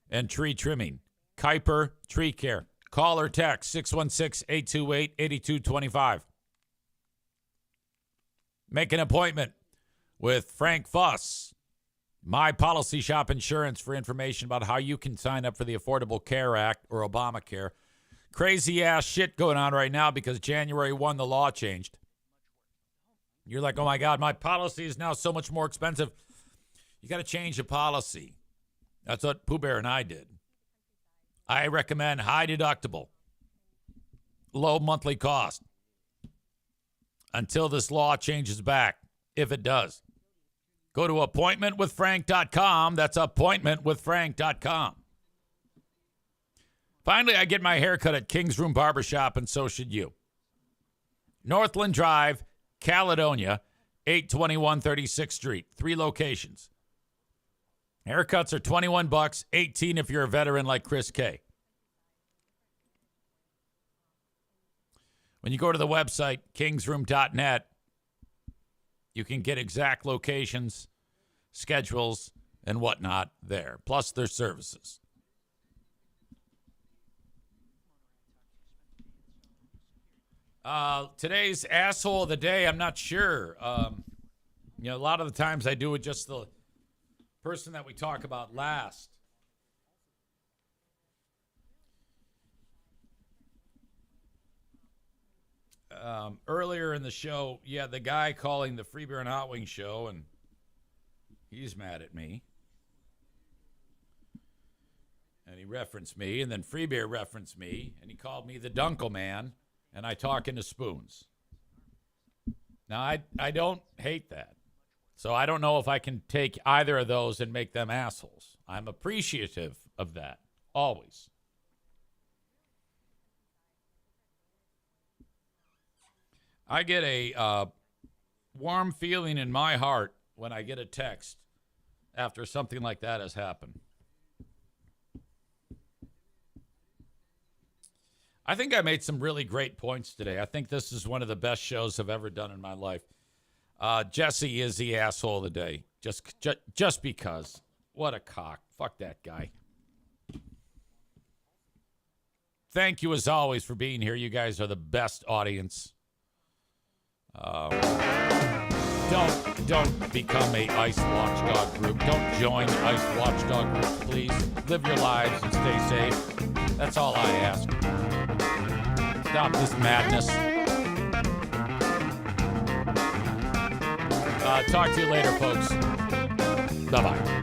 and tree trimming. Kuiper Tree Care. Call or text 616-828-8225. Make an appointment with Frank Fuss, My Policy Shop Insurance, for information about how you can sign up for the Affordable Care Act or Obamacare. Crazy ass shit going on right now because January 1, the law changed. You're like, oh my God, my policy is now so much more expensive. You got to change the policy. That's what Pooh Bear and I did. I recommend high deductible, low monthly cost until this law changes back, if it does. Go to appointmentwithfrank.com. That's appointmentwithfrank.com. Finally, I get my hair cut at King's Room Barbershop, and so should you. Northland Drive, Caledonia, 821 36th Street. 3 locations. Haircuts are $21, $18 if you're a veteran like Chris K. When you go to the website, kingsroom.net, you can get exact locations, schedules, and whatnot there, plus their services. Today's asshole of the day, I'm not sure. A lot of the times I do with just the person that we talk about last. Earlier in the show, the guy calling the Free Beer and Hot Wing show, and he's mad at me. And he referenced me, and then Free Beer referenced me, and he called me the Dunkle Man, and I talk into spoons. Now, I don't hate that. So I don't know if I can take either of those and make them assholes. I'm appreciative of that, always. I get a warm feeling in my heart when I get a text after something like that has happened. I think I made some really great points today. I think this is one of the best shows I've ever done in my life. Jesse is the asshole of the day. Just because. What a cock. Fuck that guy. Thank you, as always, for being here. You guys are the best audience. Don't don't become a ICE watchdog group. Don't join ICE watchdog groups, please. Live your lives and stay safe. That's all I ask. Stop this madness. Talk to you later, folks. Bye-bye.